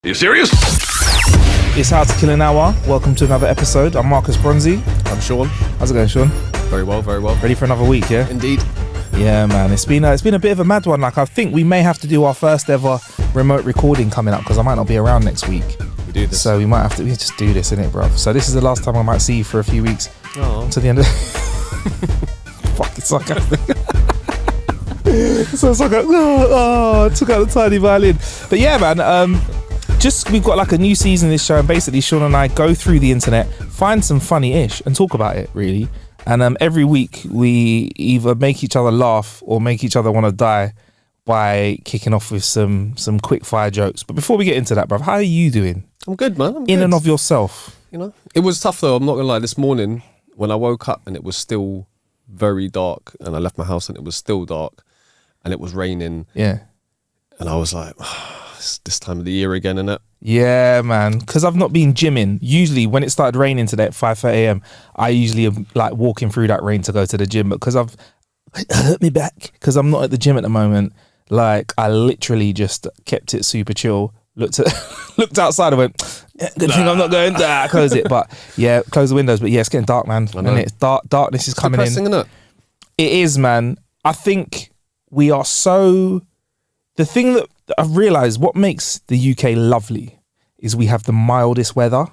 Are you serious? It's How to Kill an Hour. Welcome to another episode. I'm Marcus Bronzy. I'm Sean. How's it going, Sean? Very well, very well. Ready for another week, yeah? Indeed. Yeah, man. It's been a bit of a mad one. Like, I think we may have to do our first ever remote recording coming up because I might not be around next week. We do this. So we might have to just do this, innit, bruv? So this is the last time I might see you for a few weeks. Oh. To the end of... Fucking sarcastic. So it's like, took out the tiny violin. But yeah, man, we've got like a new season of this show, and basically Sean and I go through the internet, find some funny-ish and talk about it, really. And every week we either make each other laugh or make each other want to die by kicking off with some quick fire jokes. But before we get into that, bruv, how are you doing? I'm good, man. I'm In good. and of yourself. You know, it was tough though. I'm not gonna lie. This morning when I woke up and it was still very dark, and I left my house and it was still dark, and it was raining. Yeah. And I was like, it's this time of the year again, innit? Yeah, man. Because I've not been gymming. Usually when it started raining today at 5:30 a.m, I usually am like walking through that rain to go to the gym. But because it hurt me back because I'm not at the gym at the moment, like I literally just kept it super chill. Looked outside and went, good thing I'm not going to close it. But yeah, close the windows. But yeah, it's getting dark, man. And it's darkness is coming in. Innit? It is, man. I think we are so... The thing that I've realised, what makes the UK lovely is we have the mildest weather,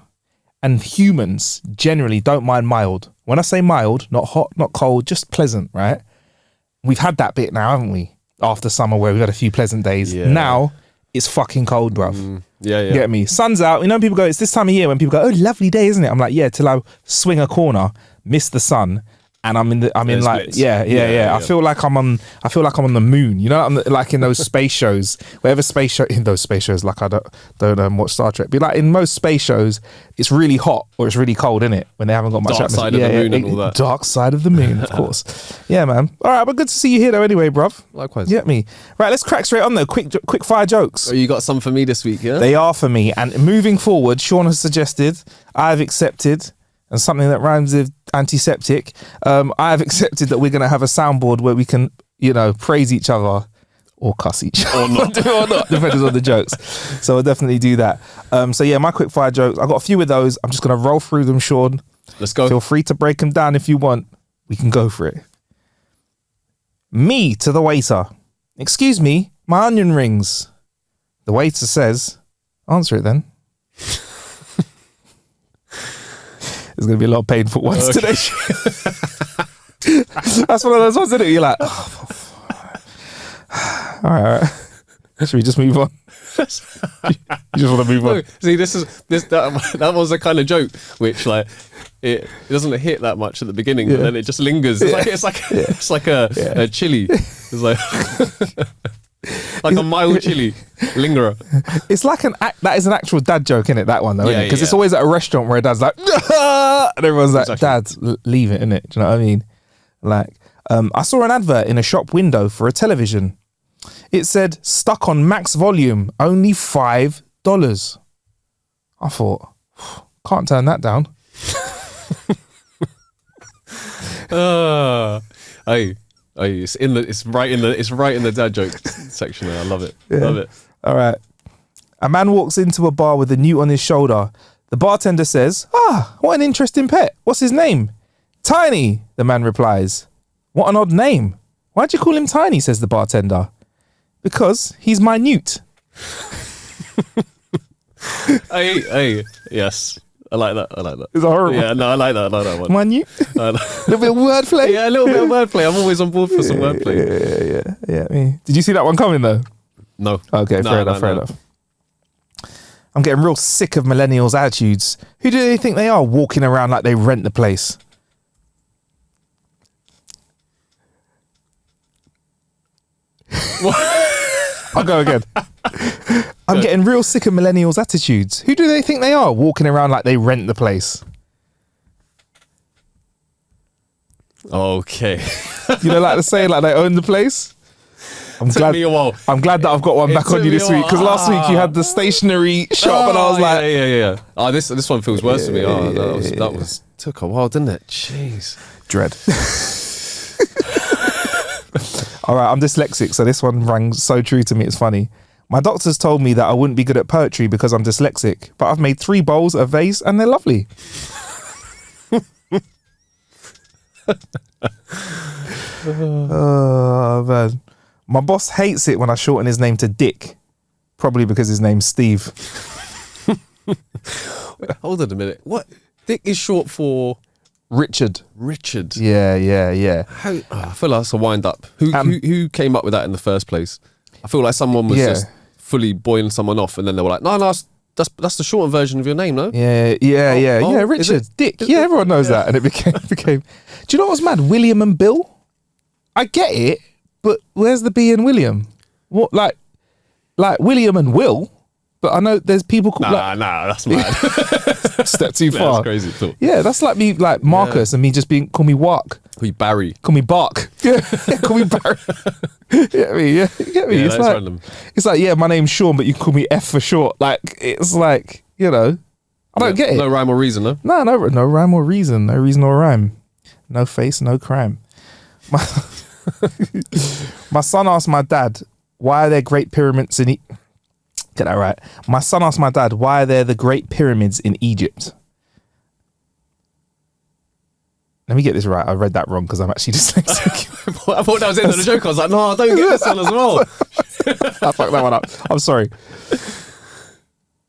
and humans generally don't mind mild. When I say mild, not hot, not cold, just pleasant, right? We've had that bit now, haven't we? After summer where we've had a few pleasant days. Yeah. Now it's fucking cold, bruv. Yeah. Get me? Sun's out. You know, people go, it's this time of year when people go, oh, lovely day, isn't it? I'm like, yeah, till I swing a corner, miss the sun, and I'm in like, yeah. I feel like I'm on the moon. You know, I'm like in those space shows, in those space shows, like I don't watch Star Trek. But like in most space shows, it's really hot or it's really cold, innit? When they haven't got much Dark atmosphere. side of the moon and all that. Dark side of the moon, of course. Yeah, man. All right, but good to see you here though. Anyway, bruv. Likewise. Get me? Right, let's crack straight on though. Quick fire jokes. Oh, you got some for me this week, yeah? They are for me. And moving forward, Sean has suggested, I've accepted, and something that rhymes with antiseptic, I have accepted that we're going to have a soundboard where we can, praise each other or cuss each other. Or not. Depending on the jokes. So I'll definitely do that. So yeah, my quick fire jokes, I've got a few of those. I'm just going to roll through them, Sean. Let's go. Feel free to break them down if you want. We can go for it. Me to the waiter. Excuse me, my onion rings. The waiter says, answer it then. There's going to be a lot of painful ones today. That's one of those ones, isn't it? You're like, all right. Should we just move on? You just want to move on? No, see, that was a kind of joke which like it doesn't hit that much at the beginning, but then it just lingers. It's like a chili. It's like like a mild chili lingerer. It's like that is an actual dad joke, innit? That one though, innit? Because it's always at a restaurant where a dad's like, and everyone's like, Dad, leave it, innit? Do you know what I mean? Like, I saw an advert in a shop window for a television. It said, stuck on max volume, only $5. I thought, can't turn that down. It's right in the dad joke section there. I love it. Yeah. Love it. All right. A man walks into a bar with a newt on his shoulder. The bartender says, what an interesting pet. What's his name? Tiny, the man replies. What an odd name. Why'd you call him Tiny, says the bartender. Because he's minute. Yes. I like that. Is that horrible? Yeah, no, I like that one. Minute? A little bit of wordplay? Yeah, a little bit of wordplay. I'm always on board for some wordplay. Yeah. Did you see that one coming though? No. Okay, fair enough. I'm getting real sick of millennials' attitudes. Who do they think they are, walking around like they rent the place? I'll go again. I'm getting real sick of millennials' attitudes. Who do they think they are, walking around like they rent the place? Okay. Like to say like they own the place? I'm glad that I've got one back on you this week, because last week you had the stationery shop and I was like, yeah. Oh, this one feels worse for me. That was took a while, didn't it? Jeez, dread. All right, I'm dyslexic, so this one rang so true to me, it's funny. My doctors told me that I wouldn't be good at poetry because I'm dyslexic, but I've made 3 bowls, a vase, and they're lovely. Oh, man. My boss hates it when I shorten his name to Dick, probably because his name's Steve. Wait, hold on a minute. What? Dick is short for Richard. Richard. Yeah. How, I feel like that's a wind up. Who came up with that in the first place? I feel like someone was just fully boiling someone off, and then they were like, "No, that's the shortened version of your name, no?" Yeah. Richard, Dick. Yeah, everyone knows that, and it became. Do you know what's mad? William and Bill. I get it, but where's the B in William? What like William and Will? But I know there's people called that's mad. Step too far. That's crazy talk. Yeah, that's like me, like Marcus, and me just being call me Wark. Call you Barry. Call me Bark. Yeah, call me Barry. You get me? Yeah, you get me? Yeah, it's that's like random. It's like, yeah, my name's Sean, but you can call me F for short. Like it's like, you know, I don't get it. No rhyme or reason, no? No rhyme or reason. No reason or rhyme. No face, no crime. My son asked my dad, why are there great pyramids in Get that right. My son asked my dad, why are there the great pyramids in Egypt? Let me get this right. I read that wrong because I'm actually dyslexic. I thought that was the end of the joke. I was like, no, I don't get this one as well. I fucked that one up. I'm sorry.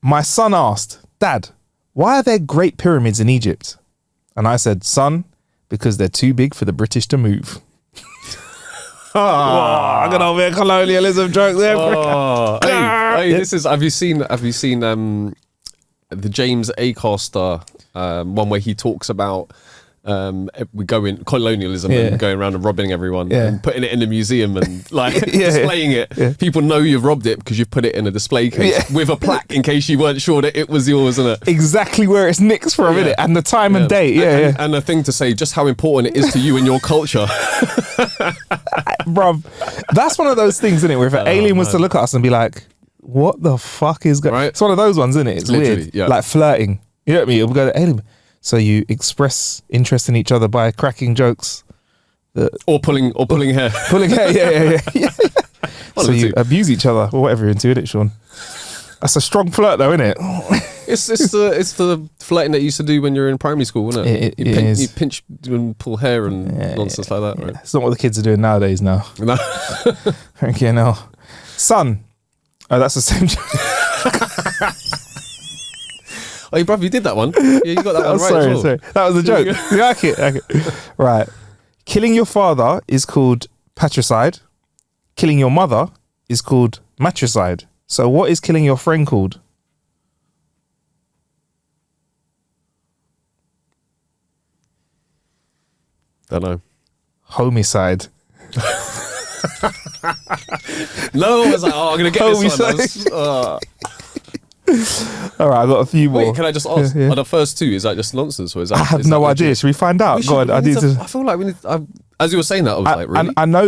My son asked, Dad, why are there great pyramids in Egypt? And I said, son, because they're too big for the British to move. I got over here colonialism jokes there. Hey, this is. Have you seen the James Acaster one where he talks about we go in colonialism and going around and robbing everyone and putting it in the museum and like displaying it. Yeah. People know you've robbed it because you've put it in a display case with a plaque in case you weren't sure that it was yours, isn't it? Exactly where it's nicked from, innit? And the time and date, and the thing to say just how important it is to you and your culture. Bruv, that's one of those things, isn't it? Where if an alien was to look at us and be like, what the fuck is going on? It's one of those ones, isn't it? It's weird. Yeah. Like flirting. You know what I mean? It'll go to alien. So you express interest in each other by cracking jokes. Or pulling hair. Pulling hair, yeah. So you abuse each other, or whatever you're into, innit, Sean? That's a strong flirt though, innit? It's the flirting that you used to do when you're in primary school, wasn't it? You pinch and pull hair and nonsense like that, right? It's not what the kids are doing nowadays now. No. Okay, no. Son. Oh, that's the same joke. Oh, bruv, you did that one. Yeah, you got that one right. Sorry. That was a joke. You like it? Right. Killing your father is called patricide. Killing your mother is called matricide. So what is killing your friend called? Don't know. Homicide. No, I was like, I'm going to get this one. All right, I got a few more. Wait, can I just ask? Are the first two, is that just nonsense? Or is that, I have no idea. Should we find out? Go on. I feel like we need. As you were saying that, I was like, really? I know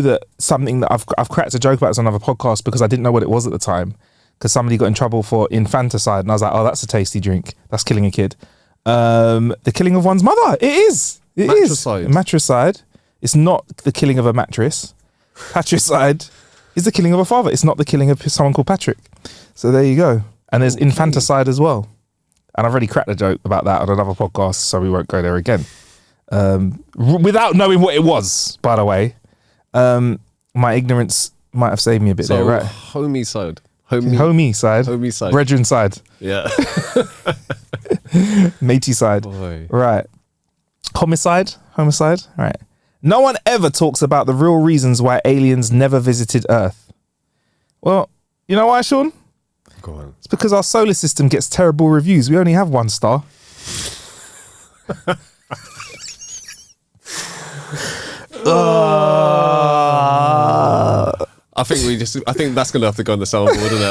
that something that I've cracked a joke about on another podcast because I didn't know what it was at the time. Because somebody got in trouble for infanticide, and I was like, oh, that's a tasty drink. That's killing a kid. The killing of one's mother. It is. Matricide. Matricide. It's not the killing of a mattress. Patricide is the killing of a father. It's not the killing of someone called Patrick. So there you go. And there's infanticide as well. And I've already cracked a joke about that on another podcast, so we won't go there again. Without knowing what it was, by the way. My ignorance might have saved me a bit there, right? Homicide. Homicide. Brethren side. Yeah. Matey side. Boy. Right. Homicide. Right. No one ever talks about the real reasons why aliens never visited Earth. Well, you know why, Sean? Go on. It's because our solar system gets terrible reviews. We only have 1 star. I think that's gonna have to go on the soundboard, isn't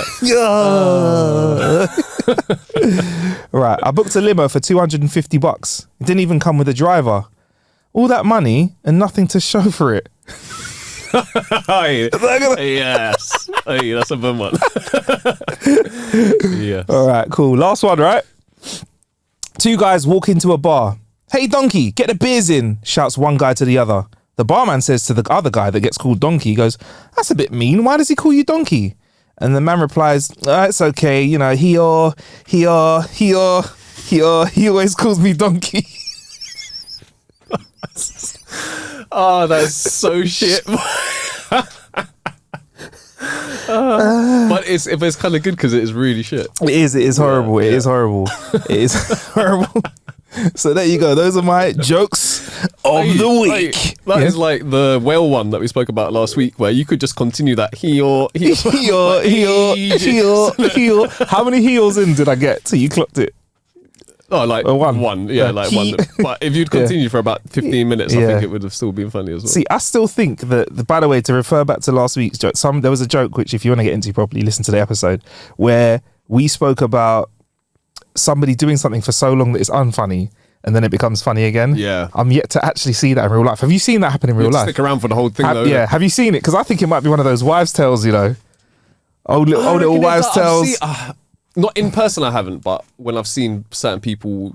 it? Right, I booked a limo for $250. It didn't even come with a driver. All that money and nothing to show for it. Yes. Hey, that's a fun one. Yeah. All right, cool. Last one, right? 2 guys walk into a bar. Hey, donkey, get the beers in, shouts one guy to the other. The barman says to the other guy that gets called donkey, he goes, that's a bit mean. Why does he call you donkey? And the man replies, it's okay, you know, he always calls me donkey. Oh, that's so shit. But it's kind of good because it is really shit. It is horrible. It is horrible. It is horrible. So there you go. Those are my jokes of the week. That is like the whale one that we spoke about last week, where you could just continue that heel. How many heels in did I get till you clocked it? Oh, like one. Yeah, like one. But if you'd continue for about 15 minutes, I think it would have still been funny as well. See, I still think that, by the way, to refer back to last week's joke, there was a joke, which if you want to get into properly, listen to the episode, where we spoke about somebody doing something for so long that it's unfunny and then it becomes funny again. Yeah. I'm yet to actually see that in real life. Have you seen that happen in real life? Stick around for the whole thing, though. Yeah. Have you seen it? Because I think it might be one of those wives' tales, you know. Old little wives' tales. Not in person, I haven't, but when I've seen certain people,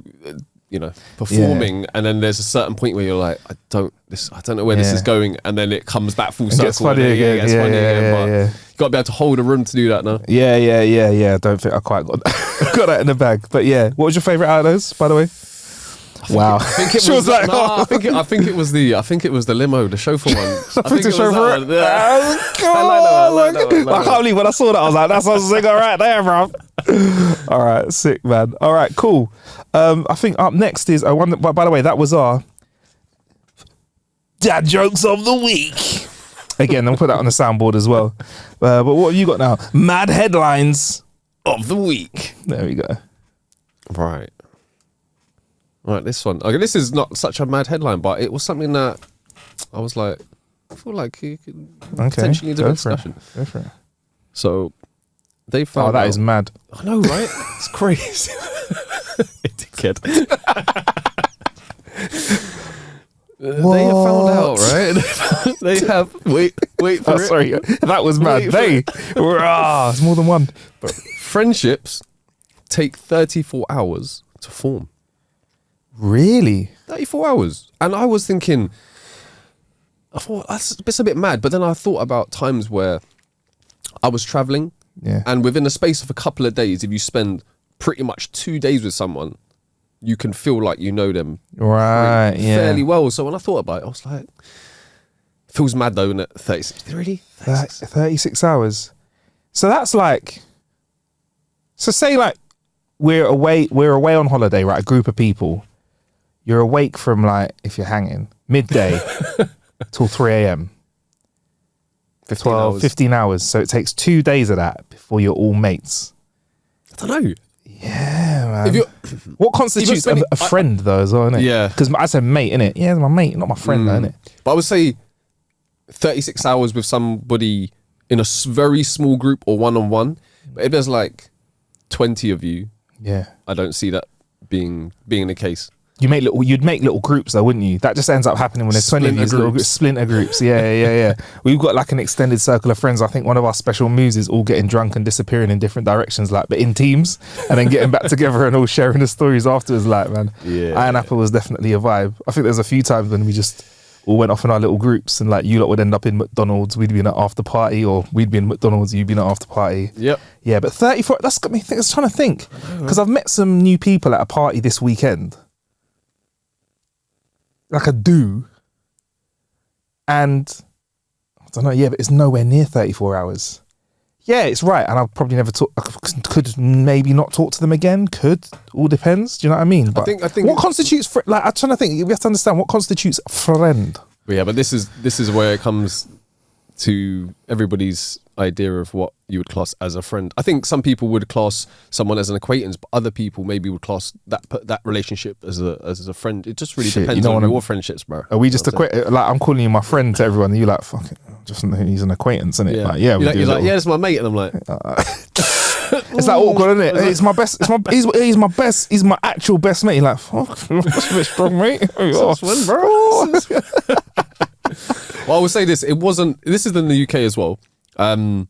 you know, performing, and then there's a certain point where you're like, I don't know where this is going, and then it comes back full circle. Gets funny again. But you got to be able to hold a room to do that now. Yeah. I don't think I quite got that in the bag. But yeah, what was your favourite out of those, by the way? Wow. I think it was I think it was the limo, the chauffeur one. I think the chauffeur. I can't believe when I saw that, I was like, that's a singer right there, bro. All right, sick, man. All right, cool. I think up next is, I wonder, by the way, that was our dad jokes of the week. Again, I'll put that on the soundboard as well. But what have you got now? Mad headlines of the week. There we go. Right, this one. Okay, this is not such a mad headline, but it was something that I was like, I feel like it could potentially need a discussion. Go for it. So they found. Oh, that is mad. I know, right? It's crazy. Dickhead. They have found out, right? They have. Wait for it. Sorry, that was mad. It's more than one. But friendships take 34 hours to form. Really? 34 hours. And I was thinking, I thought, it's a bit mad. But then I thought about times where I was traveling. Yeah. And within the space of a couple of days, if you spend pretty much 2 days with someone, you can feel like you know them fairly well. So when I thought about it, I was like, feels mad though, isn't it? 36. Really? 36 hours. So that's like, so say like we're away on holiday, right? A group of people. You're awake from like, if you're hanging, midday till 3 a.m. 15 hours. So it takes 2 days of that before you're all mates. I don't know. Yeah, man. What constitutes a friend though as well, innit? Yeah. Because I said mate, innit? Yeah, it's my mate, not my friend though, innit? But I would say 36 hours with somebody in a very small group or one-on-one. But if there's like 20 of you, yeah, I don't see that being the case. You'd make little groups though, wouldn't you? That just ends up happening when there's 20 of these little splinter groups. Yeah. We've got like an extended circle of friends. I think one of our special moves is all getting drunk and disappearing in different directions, like, but in teams, and then getting back together and all sharing the stories afterwards. Like, man, Iron Apple was definitely a vibe. I think there's a few times when we just all went off in our little groups, and like you lot would end up in McDonald's, we'd be in an after party, or we'd be in McDonald's, you'd be in an after party. Yep. Yeah, but 34, that's got me I was trying to think, because I've met some new people at a party this weekend. Like a do, and I don't know, but it's nowhere near 34 hours. Yeah, it's right, and I'll probably never talk. Could maybe not talk to them again. All depends. Do you know what I mean? But I think what constitutes like? I'm trying to think. We have to understand what constitutes a friend. Yeah, but this is where it comes to everybody's idea of what you would class as a friend. I think some people would class someone as an acquaintance, but other people maybe would class that relationship as a friend. It just really depends on your friendships, bro. Are we just like I'm calling you my friend to everyone, and you like fuck it, he's an acquaintance, isn't it? Yeah, like, yeah, you're like, yeah, it's my mate, and I'm like, it's that awkward, isn't it? It's my best. He's my best. He's my actual best mate. You're like, fuck, that's a bit strong, mate. That's one, bro. Well, I would say this. This is in the UK as well. And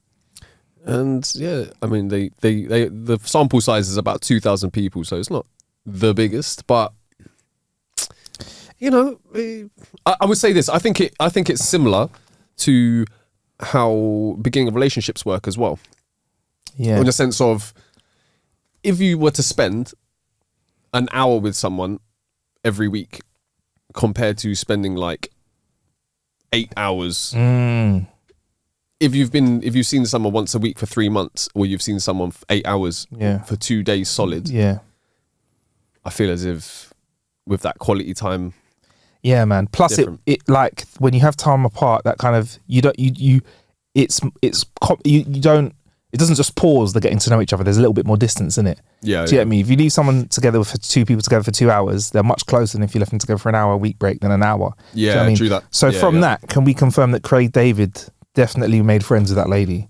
yeah, I mean, the sample size is about 2,000 people, so it's not the biggest, but you know, I would say this. I think it's similar to how beginning of relationships work as well. Yeah. In the sense of, if you were to spend an hour with someone every week compared to spending like 8 hours. If you've seen someone once a week for 3 months, or you've seen someone for 8 hours for 2 days solid. Yeah. I feel as if with that quality time. Yeah, man. Plus it like when you have time apart, that kind of, it doesn't just pause the getting to know each other. There's a little bit more distance in it. Yeah. Do you get me? If you leave someone together with two people together for 2 hours, they're much closer than if you left them together for an hour a week break than an hour. Yeah, I mean? True that. So from that, can we confirm that Craig David definitely made friends with that lady?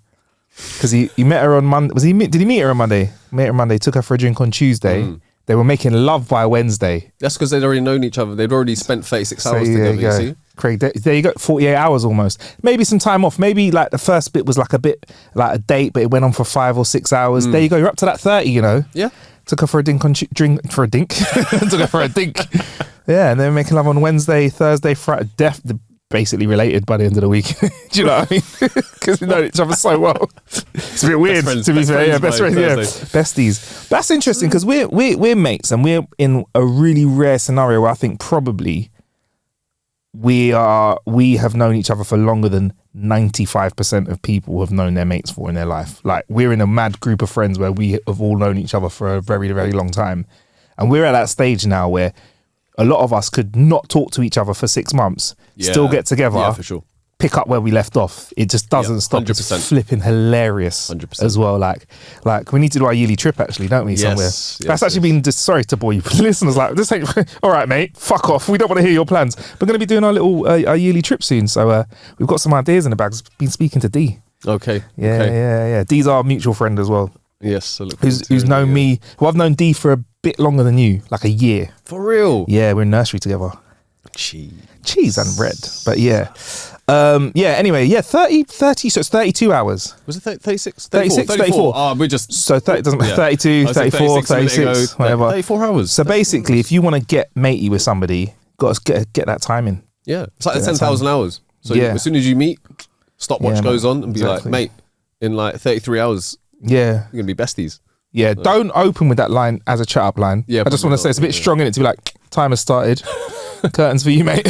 Because he met her on Monday. Did he meet her on Monday? Met her on Monday, took her for a drink on Tuesday. They were making love by Wednesday. That's because they'd already known each other. They'd already spent 36 hours together, you see? Craig, there you go, 48 hours almost. Maybe some time off. Maybe like the first bit was like a bit like a date, but it went on for 5 or 6 hours. There you go, you're up to that 30, you know? Yeah. Took her for a dink Took her for a dink. Yeah, and they were making love on Wednesday, Thursday, Friday. Basically related by the end of the week. Do you know what I mean? Because we know each other so well. It's a bit weird to be fair. Yeah, best friends, yeah, besties. That's interesting because we're mates, and we're in a really rare scenario where I think probably we have known each other for longer than 95% of people have known their mates for in their life. Like, we're in a mad group of friends where we have all known each other for a very, very long time, and we're at that stage now where a lot of us could not talk to each other for 6 months, still get together, for sure. Pick up where we left off. It just doesn't stop. 100%. It's flipping hilarious 100%. as well. Like we need to do our yearly trip actually, don't we? Somewhere. That's actually been sorry to bore you listeners. Like, this ain't all right, mate. Fuck off. We don't want to hear your plans. We're going to be doing our little our yearly trip soon. So we've got some ideas in the bags. Been speaking to D. Okay. Yeah. D's our mutual friend as well. Yes. Who's known me? Well, I've known D for a bit longer than you, like a year. For real? Yeah, we're in nursery together. Cheese and bread. But yeah. Anyway, 30, so it's 32 hours. Was it 36? 34. Oh, we're just... So 30, doesn't matter, 32, 34, 36, whatever. 34 hours. So basically, if you want to get matey with somebody, got to get that time in. Yeah. It's like 10,000 hours. So as soon as you meet, stopwatch goes on and be like, mate, in like 33 hours, you're going to be besties. Yeah, don't open with that line as a chat up line. Yeah, I just want to say it's a bit strong in it to be like, time has started. Curtains for you, mate.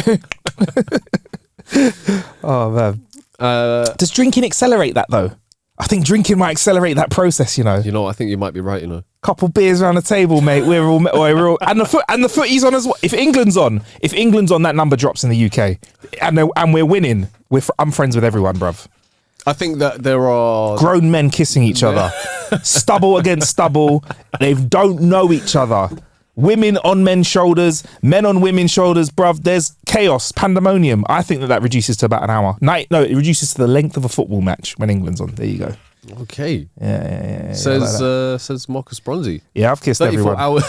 Oh, man. Does drinking accelerate that, though? I think drinking might accelerate that process, you know. You know, I think you might be right, you know. Couple beers around the table, mate. We're all and the footy's on as well. If England's on, that number drops in the UK. And we're winning. I'm friends with everyone, bruv. I think that there are... grown men kissing each other. Stubble against stubble. They don't know each other. Women on men's shoulders, men on women's shoulders, bruv. There's chaos, pandemonium. I think that reduces to about an hour. No, it reduces to the length of a football match when England's on. There you go. Okay. Yeah. Says Marcus Bronzy. Yeah, I've kissed 34 everyone. Hours.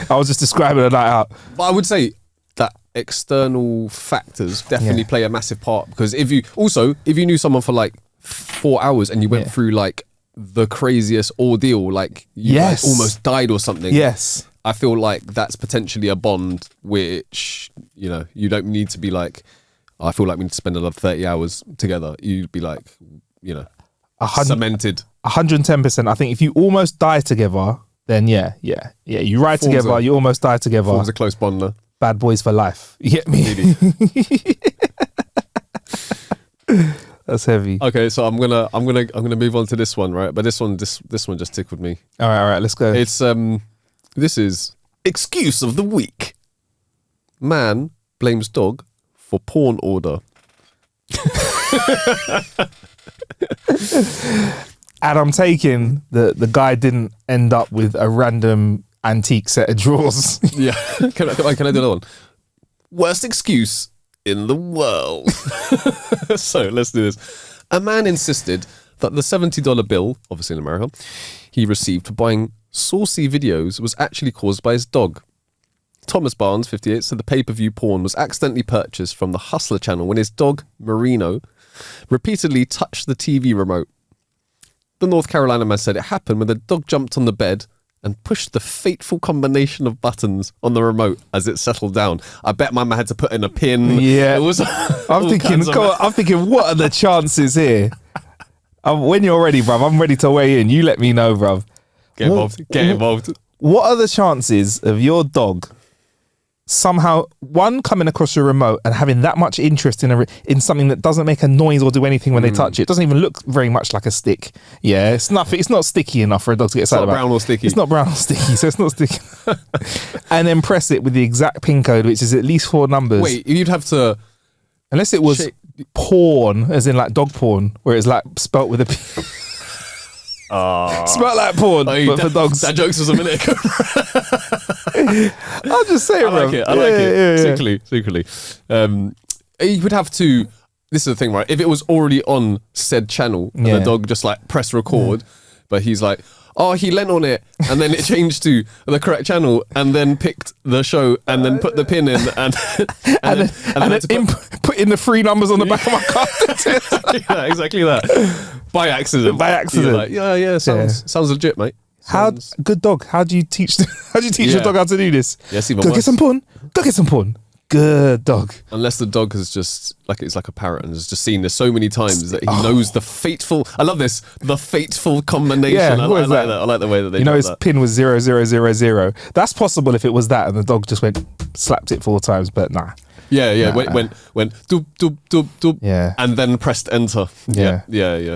I was just describing a night out. But I would say that external factors definitely play a massive part, because if you knew someone for like 4 hours and you went through like the craziest ordeal, like you like almost died or something. Yes. I feel like that's potentially a bond which, you know, you don't need to be like, I feel like we need to spend another 30 hours together. You'd be like, you know, cemented. 110%. I think if you almost die together, then you ride together, you almost die together. Forms a close bond, though. Bad boys for life. You get me? That's heavy. Okay, so I'm gonna move on to this one, right? But this one just tickled me. All right, let's go. It's this is excuse of the week. Man blames dog for porn order. And I'm taking the guy didn't end up with a random antique set of drawers. Yeah. Can I do another one? Worst excuse in the world. So let's do this. A man insisted that the $70 bill, obviously in America, he received for buying saucy videos was actually caused by his dog. Thomas Barnes, 58, said the pay-per-view porn was accidentally purchased from the Hustler channel when his dog, Marino, repeatedly touched the TV remote. The North Carolina man said it happened when the dog jumped on the bed and pushed the fateful combination of buttons on the remote as it settled down. I bet my man had to put in a pin. Yeah. It was I'm thinking, what are the chances here? When you're ready, bruv, I'm ready to weigh in. You let me know, bruv. Get involved. Get involved. What are the chances of your dog somehow, one, coming across your remote and having that much interest in something that doesn't make a noise or do anything when they touch it? It doesn't even look very much like a stick. Yeah, it's nothing. It's not sticky enough for a dog to get excited about. It's not brown or sticky. It's not brown or sticky, so it's not sticky. And then press it with the exact pin code, which is at least 4 numbers. Wait, you'd have to... Unless it was porn, as in like dog porn, where it's like spelt with a P. Spelt like porn, but for dogs. That joke's was a minute ago. I'll just say it, I like it. I like it. Secretly. You would have to. This is the thing, right? If it was already on said channel and the dog just like press record, but he's like, oh, he leant on it, and then it changed to the correct channel, and then picked the show, and then put the pin in, and then put in the 3 numbers on the back of my car. exactly that. By accident. Like, sounds legit, mate. Good dog. How do you teach your dog how to do this? Yes, even Go worse. Get some porn. Good dog. Unless the dog has just it's like a parrot and has just seen this so many times that he knows the fateful. I love this. The fateful combination. Yeah, I like that. I like the way that they. His pin was 0000. That's possible if it was that and the dog just slapped it 4 times, but nah. Yeah. Went doop doop doop doop. Yeah. And then pressed enter. Yeah.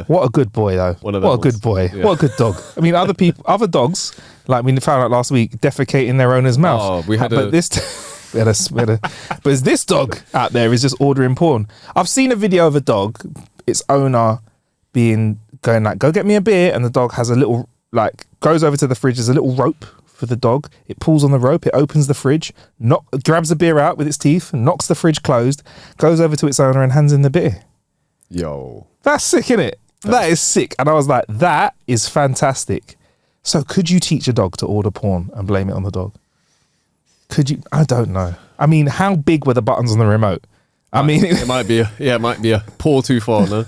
What a good boy though. What a good boy. Yeah. What a good dog. I mean, other dogs, like we found out last week, defecate in their owner's mouth. Oh, we had but this dog out there is just ordering porn. I've seen a video of a dog, its owner going like, go get me a beer, and the dog has a little, like, goes over to the fridge, there's a little rope for the dog. It pulls on the rope, it opens the fridge, grabs the beer out with its teeth, knocks the fridge closed, goes over to its owner and hands in the beer. Yo. That's sick, innit? That is sick. And I was like, that is fantastic. So could you teach a dog to order porn and blame it on the dog? Could you? I don't know. I mean, how big were the buttons on the remote? I mean, it might be a paw too far, no?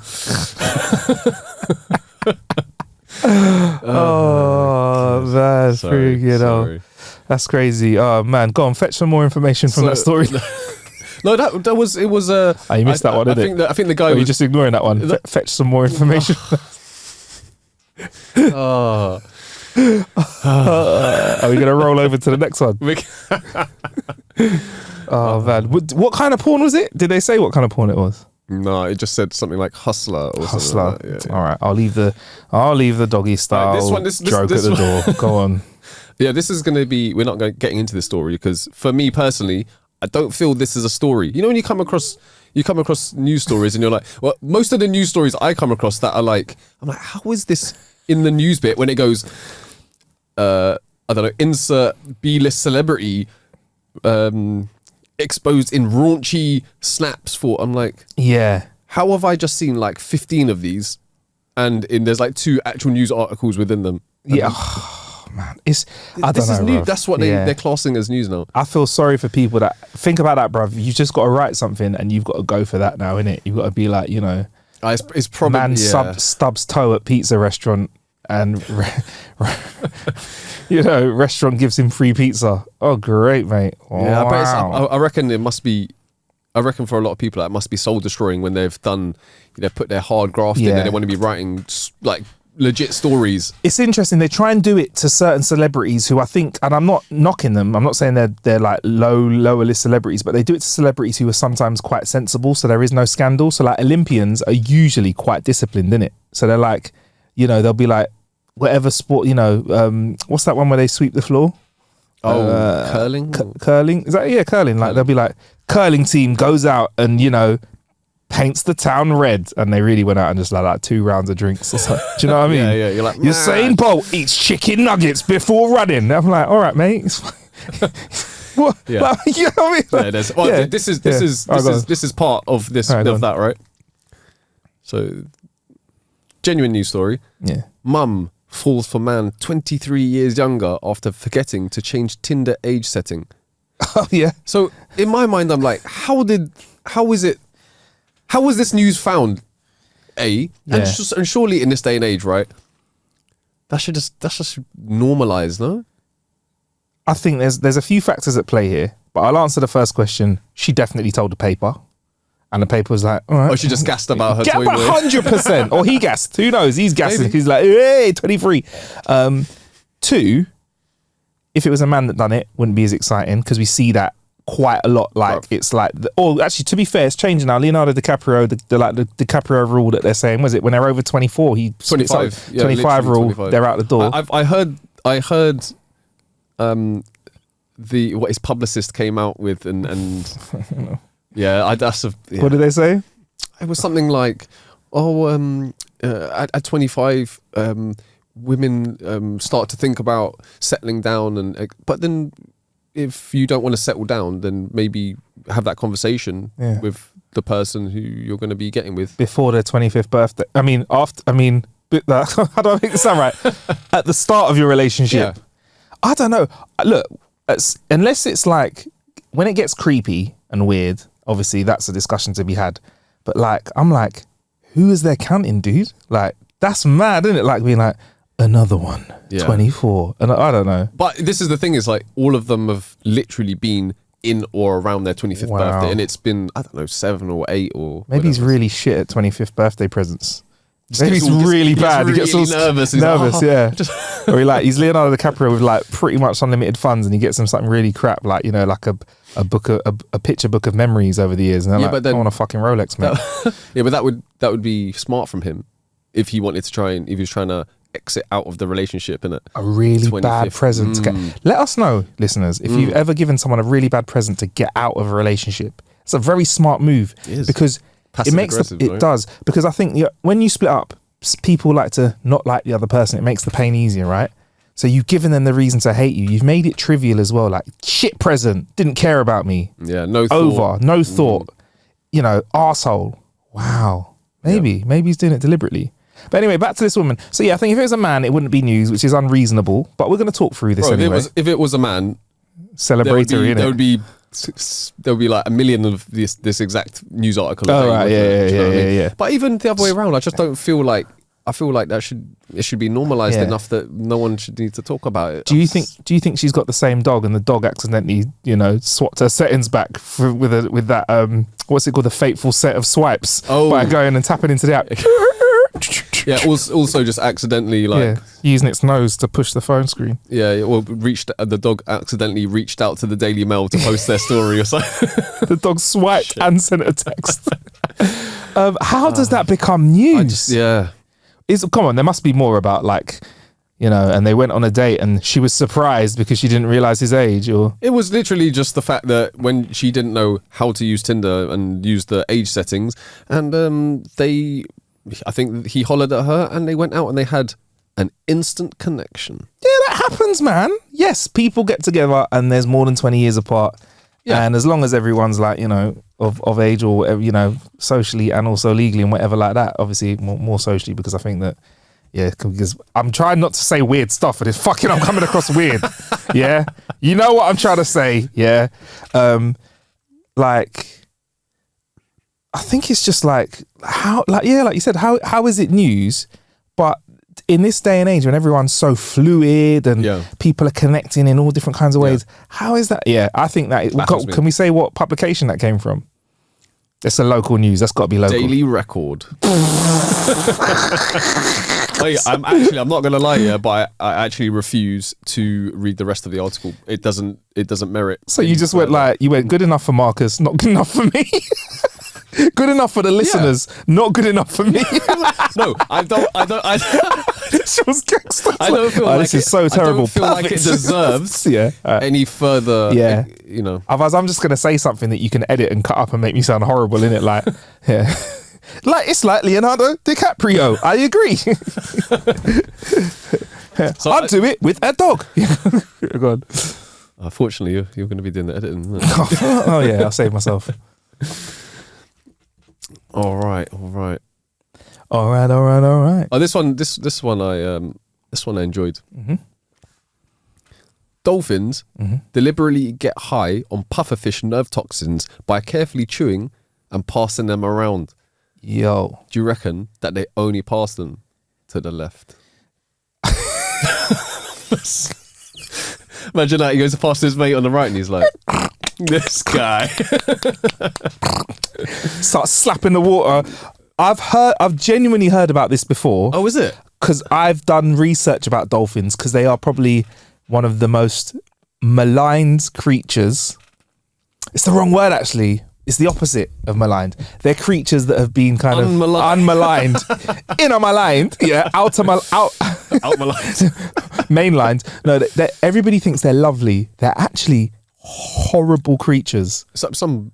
That's pretty good. Oh, that's crazy. Oh man, go on, fetch some more information from that story. No, that was it. Was you missed that one, didn't it? I think the guy. Are you just ignoring that one? Fetch some more information. Are we gonna roll over to the next one? Oh man, what kind of porn was it? Did they say what kind of porn it was? No, it just said something like hustler or something like that. Yeah. All right, I'll leave the doggy style joke at the door. Go on. Yeah, this is gonna be. We're not getting into this story because for me personally, I don't feel this is a story. You know, when you come across news stories and you're like, well, most of the news stories I come across that are like, I'm like, how is this in the news bit when it goes, I don't know, insert B-list celebrity exposed in raunchy snaps for, I'm like, yeah, how have I just seen like 15 of these and there's like 2 actual news articles within them? Man, I don't know, new. Bruv. That's what they're classing as news now. I feel sorry for people that think about that, bruv. You just got to write something and you've got to go for that now, innit? You've got to be like, you know, it's probably man stubs toe at pizza restaurant and you know, restaurant gives him free pizza. Oh, great, mate. Yeah, wow. But I reckon it must be. I reckon for a lot of people that must be soul destroying when they've done, put their hard graft in and they want to be writing like legit stories. It's interesting. They try and do it to certain celebrities who I think, and I'm not knocking them. I'm not saying they're like lower list celebrities, but they do it to celebrities who are sometimes quite sensible. So there is no scandal. So like Olympians are usually quite disciplined, innit? So they're like, you know, they'll be like, whatever sport, you know, what's that one where they sweep the floor? Curling? Curling? Is that, yeah, curling. Like they'll be like, curling team goes out and, you know, paints the town red, and they really went out and just like 2 rounds of drinks or something. Do you know what I mean? Yeah. You're like, Usain Bolt eats chicken nuggets before running. I'm like, all right, mate. It's fine. What? Yeah. Like, you know what I mean? Like, this is part of this right, of that, right? So, genuine news story. Yeah. Mum falls for man 23 years younger after forgetting to change Tinder age setting. Oh yeah. So in my mind, I'm like, how was this news found? And surely in this day and age, right? That's just normalized, no? I think there's a few factors at play here, but I'll answer the first question. She definitely told the paper, And the paper was like, all right. Or she just gassed about her toy boy. 100%. Or he gassed. Who knows? He's gassing. Maybe. He's like, hey, 23. 2, if it was a man that done it, wouldn't be as exciting because we see that quite a lot. Like, it's like, actually, to be fair, it's changing now. Leonardo DiCaprio, the DiCaprio rule that they're saying, was it when they're over 24, he 25. Yeah, 25 rule, 25. they're out the door. I heard what his publicist came out with and yeah, what did they say? It was something like, at 25, women start to think about settling down, but then if you don't want to settle down, then maybe have that conversation with the person who you're going to be getting with before their 25th birthday. I mean, how do I make this sound right? At the start of your relationship. Yeah. I don't know. Look, unless it's like when it gets creepy and weird, obviously that's a discussion to be had. But like, I'm like, who is there counting, dude? Like, that's mad, isn't it? Like being like, another one, 24. And I don't know. But this is the thing, is like all of them have literally been in or around their 25th birthday. And it's been, I don't know, 7 or 8 or maybe he's really shit at 25th birthday presents. Maybe he's really bad. He gets all nervous. Nervous, yeah. Or he's Leonardo DiCaprio with like pretty much unlimited funds, and he gets him something really crap, like, you know, like a picture book of memories over the years. And they're but then, I want a fucking Rolex, mate. Yeah, but that would be smart from him if he wanted to if he was trying to exit out of the relationship in a really 25th. Bad present to get. Let us know, listeners, if you've ever given someone a really bad present to get out of a relationship. It's a very smart move because it makes it does, because I think when you split up, people like to not like the other person. It makes the pain easier, right? So you've given them the reason to hate you. You've made it trivial as well, like shit present, didn't care about me. Yeah, no thought. Over, no thought. You know, arsehole. Wow. Maybe he's doing it deliberately. But anyway, back to this woman. So yeah, I think if it was a man, it wouldn't be news, which is unreasonable. But we're going to talk through this anyway. If it was a man, celebratory, there would be like a million of this exact news article. Oh right, yeah. But even the other way around, I just don't feel like. I feel like it should be normalized enough that no one should need to talk about it. Do you think she's got the same dog and the dog accidentally, you know, swapped her settings back with that what's it called, the fateful set of swipes by going and tapping into the app? Yeah, also just accidentally using its nose to push the phone screen. Yeah, well, the dog accidentally reached out to the Daily Mail to post their story or something. The dog swiped and sent a text. How does that become news? Come on, there must be more about, like, you know, and they went on a date and she was surprised because she didn't realize his age, or it was literally just the fact that when she didn't know how to use Tinder and use the age settings, and I think he hollered at her and they went out and they had an instant connection. Yeah, that happens, man. Yes, people get together and there's more than 20 years apart. Yeah. And as long as everyone's like, you know, of age or whatever, you know, socially and also legally and whatever like that, obviously more socially, because I think that, because I'm trying not to say weird stuff, but it's fucking, I'm coming across weird. Yeah. You know what I'm trying to say. Yeah. Like, I think it's just like, like you said, how is it news? But in this day and age when everyone's so fluid and people are connecting in all different kinds of ways, how is that? Yeah, I think that can we say what publication that came from? It's a local news. That's got to be local. Daily Record. I'm not going to lie here, but I actually refuse to read the rest of the article. It doesn't merit. So you just went good enough for Marcus, not good enough for me. Good enough for the listeners, not good enough for me. No, I don't. She was gangster. I don't feel like this is so terrible. I don't feel like it deserves any further. You know. Otherwise, I'm just going to say something that you can edit and cut up and make me sound horrible, innit? Like, like it's like Leonardo DiCaprio. I agree. So I'd do it with a dog. Go on. Fortunately, you're going to be doing the editing. Oh yeah, I'll save myself. All right. Oh, this one I enjoyed. Mm-hmm. Dolphins deliberately get high on pufferfish nerve toxins by carefully chewing and passing them around. Yo, do you reckon that they only pass them to the left? Imagine that he goes to pass his mate on the right and he's like, this guy. start slapping the water. I've genuinely heard about this before. Oh, is it? Because I've done research about dolphins because they are probably one of the most maligned creatures. It's the wrong word, actually. It's the opposite of maligned. They're creatures that have been kind of unmaligned, inner maligned, outer out maligned, mainlined. No, everybody thinks they're lovely. They're actually horrible creatures. Some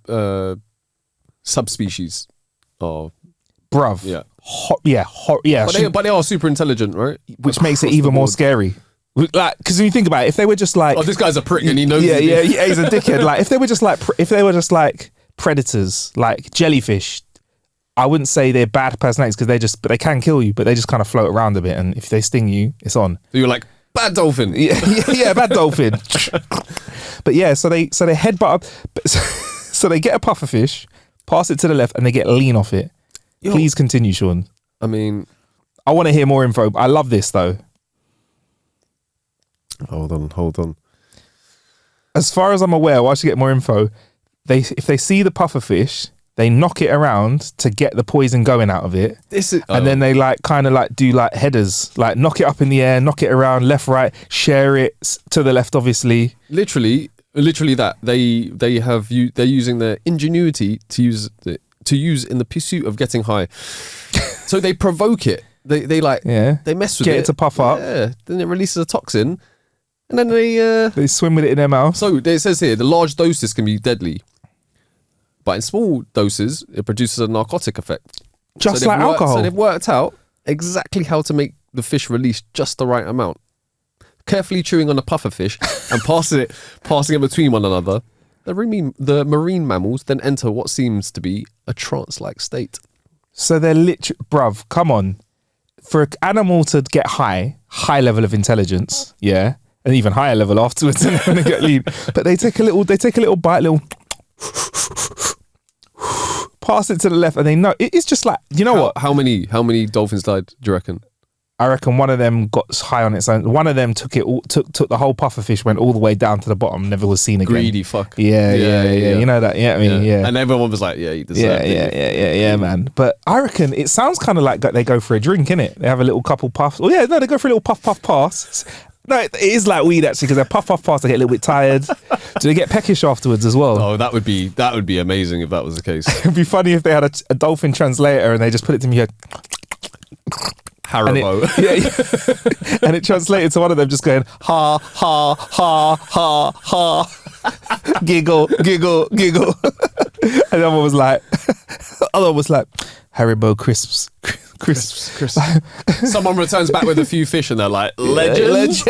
subspecies of bruv. But they are super intelligent, right? Which makes it even more scary. Like, because when you think about it, if they were just like, oh, this guy's a prick and he knows. Yeah, he's a dickhead. Like, if they were just like predators, like jellyfish, I wouldn't say they're bad personalities because but they can kill you, but they just kind of float around a bit, and if they sting you, it's on. So you're like, bad dolphin. Yeah, bad dolphin. But yeah, so they headbutt up, so they get a pufferfish, pass it to the left, and they get lean off it. Please continue, Sean. I mean, I want to hear more info. I love this though. Hold on. As far as I'm aware, whilst you get more info, if they see the pufferfish, they knock it around to get the poison going out of it. And then they do headers, like knock it up in the air, knock it around left, right, share it to the left, obviously. Literally that they're using their ingenuity to use in the pursuit of getting high. So they provoke it. They mess with get it to puff up. Yeah. Then it releases a toxin. And then they swim with it in their mouth. So it says here, the large doses can be deadly. But in small doses, it produces a narcotic effect. Just like alcohol. So they've worked out exactly how to make the fish release just the right amount. Carefully chewing on a pufferfish and passing it between one another, the marine mammals then enter what seems to be a trance-like state. So they're literally... Bruv, come on. For an animal to get high level of intelligence, yeah, and even higher level afterwards, and then they get lean. But they take a little bite, pass it to the left, and they know it's just like, you know what? How many dolphins died? Do you reckon? I reckon one of them got high on its own. One of them took the whole pufferfish, went all the way down to the bottom, never was seen again. Greedy fuck. Yeah. You know that? Yeah, I mean, yeah. And everyone was like, yeah, he deserved it. Yeah, man. But I reckon it sounds kind of like they go for a drink, innit? They have a little couple puffs. Oh yeah, no, they go for a little puff pass. No, it is like weed actually, because they puff pass, they get a little bit tired. Do they get peckish afterwards as well? Oh, that would be amazing if that was the case. It'd be funny if they had a dolphin translator and they just put it to me here. Haribo. And it translated to one of them just going, ha, ha, ha, ha, ha. Giggle. And the other one was like, Haribo crisps. Someone returns back with a few fish and they're like, legend.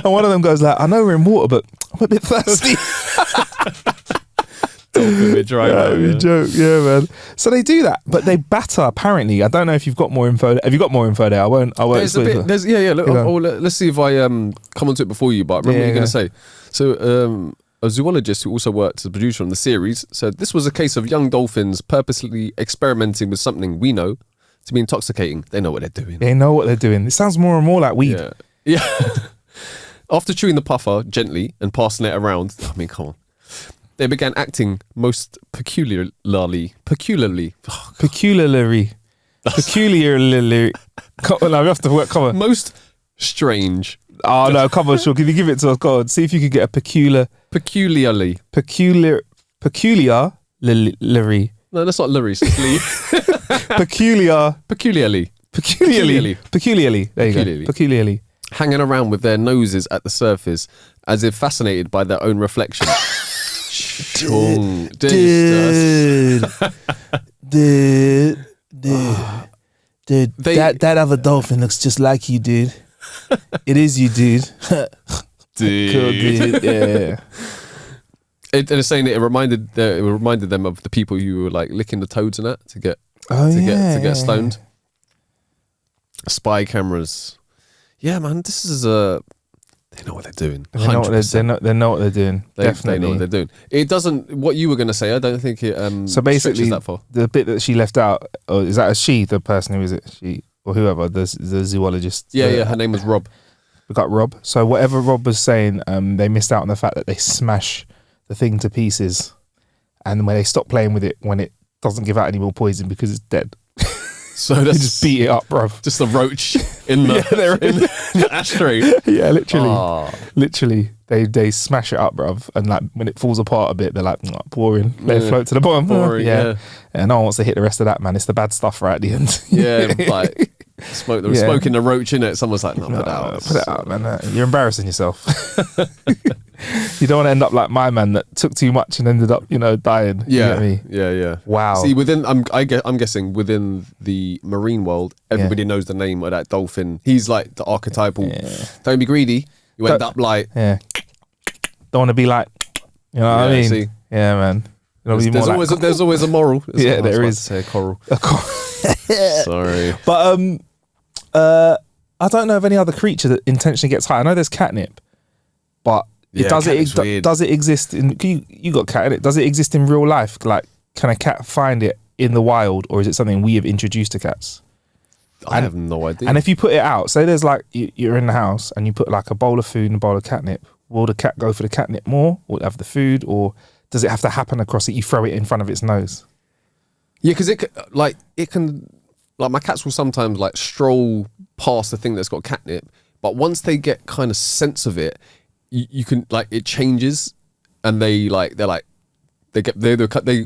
And one of them goes like, I know we're in water, but I'm a bit thirsty. Joke, yeah, man. So they do that, but they batter. Apparently, I don't know if you've got more info. Have you got more info there? I won't. Let's see if I come onto it before you. But remember what you're going to say. So, a zoologist who also worked as a producer on the series said this was a case of young dolphins purposely experimenting with something we know to be intoxicating. They know what they're doing. It sounds more and more like weed. Yeah. After chewing the puffer gently and passing it around, I mean, come on. They began acting most peculiarly. Peculiarly. Come on, we have to work. Come on. Most strange. Oh no, come on, Sean. Can you give it to us? Go on. See if you could get a peculiarly. No, that's not Larry. Peculiarly. There you go. Peculiarly. Hanging around with their noses at the surface as if fascinated by their own reflection. Dude. That other dolphin looks just like you, dude. It is you, dude. Cool, dude. Yeah. It's saying it reminded them of the people who were like licking the toads and that to get stoned. Spy cameras. Yeah, man, this is they know what they're doing. They know what they're doing. Definitely. They know what they're doing. It doesn't, what you were going to say, I don't think it so basically, that far. The bit that she left out, or is that a she, the person who is it? She or whoever, the zoologist. Yeah, her name was Rob. We got Rob. So whatever Rob was saying, they missed out on the fact that they smash the thing to pieces. and when they stop playing with it when it doesn't give out any more poison because it's dead. So They that's just beat it up, bruv. just a roach in the ashtray. Yeah, literally. Ah. Literally. They smash it up, bruv. And like when it falls apart a bit, they're like, boring. Let it float to the bottom. Boring, yeah. And no one wants to hit the rest of that, man. It's the bad stuff right at the end. Yeah, like smoking the roach in it. Someone's like, no, put it out. Put it out, man. You're embarrassing yourself. You don't want to end up like my man that took too much and ended up, dying. You Yeah, get me? yeah. Wow. See, I'm guessing within the marine world, everybody knows the name of that dolphin. He's like the archetypal. Yeah. Don't be greedy. You end up like. Yeah. Don't want to be like, what I mean? See? Yeah, man. There's always a moral. Yeah, there is. Say a coral. Yeah. Sorry. But I don't know of any other creature that intentionally gets high. I know there's catnip, but does it exist in? You got cat in it. Does it exist in real life? Like, can a cat find it in the wild, or is it something we have introduced to cats? I have no idea. And if you put it out, say there's like you're in the house and you put like a bowl of food and a bowl of catnip, will the cat go for the catnip more? Will it have the food, or does it have to happen across it? You throw it in front of its nose. Yeah, because it can my cats will sometimes like stroll past the thing that's got catnip, but once they get kind of sense of it, you can like it changes, and they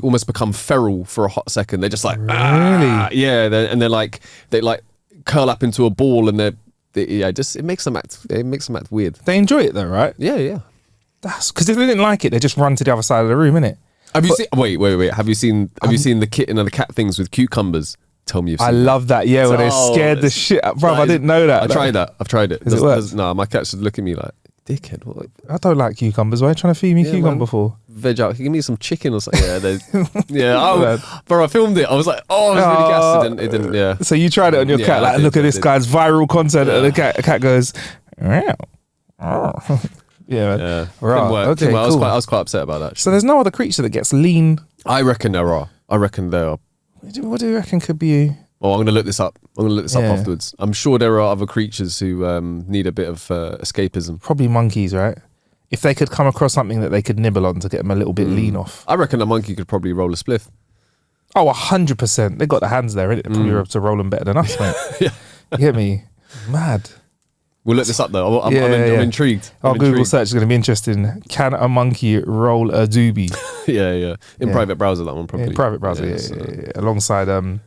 almost become feral for a hot second. They're just like yeah, and they curl up into a ball, and it makes them act weird. They enjoy it though, right? Yeah. That's because if they didn't like it, they just run to the other side of the room, innit? Have you seen? Wait. Have you seen the kitten and the cat things with cucumbers? Tell me you've seen I love that. Yeah, when they scared the shit out. Bro, I didn't know that. I've tried it. Does it work? No, my cats would look at me like, dickhead. What? I don't like cucumbers. Why are you trying to feed me cucumber for? Veg out. Give me some chicken or something. Yeah, bro, I filmed it. I was like, I was really gassed. It didn't. Yeah. So you tried it on your cat. Like, look at this guy's viral content. And the cat goes, meow. Yeah, man. Yeah. Right. Didn't work. Okay, cool. I was quite upset about that. So there's no other creature that gets lean. I reckon there are. What do you reckon could be? Oh, I'm going to look this up. Afterwards. I'm sure there are other creatures who need a bit of escapism. Probably monkeys, right? If they could come across something that they could nibble on to get them a little bit lean off. I reckon a monkey could probably roll a spliff. Oh, 100%. They got the hands there, innit? They're probably able to roll them better than us, mate. Yeah. You get me? Mad. We'll look this up though. I'm intrigued. Our Google search is going to be interesting. Can a monkey roll a doobie? Yeah. In private browser, that one probably. In private browser, yeah. Alongside the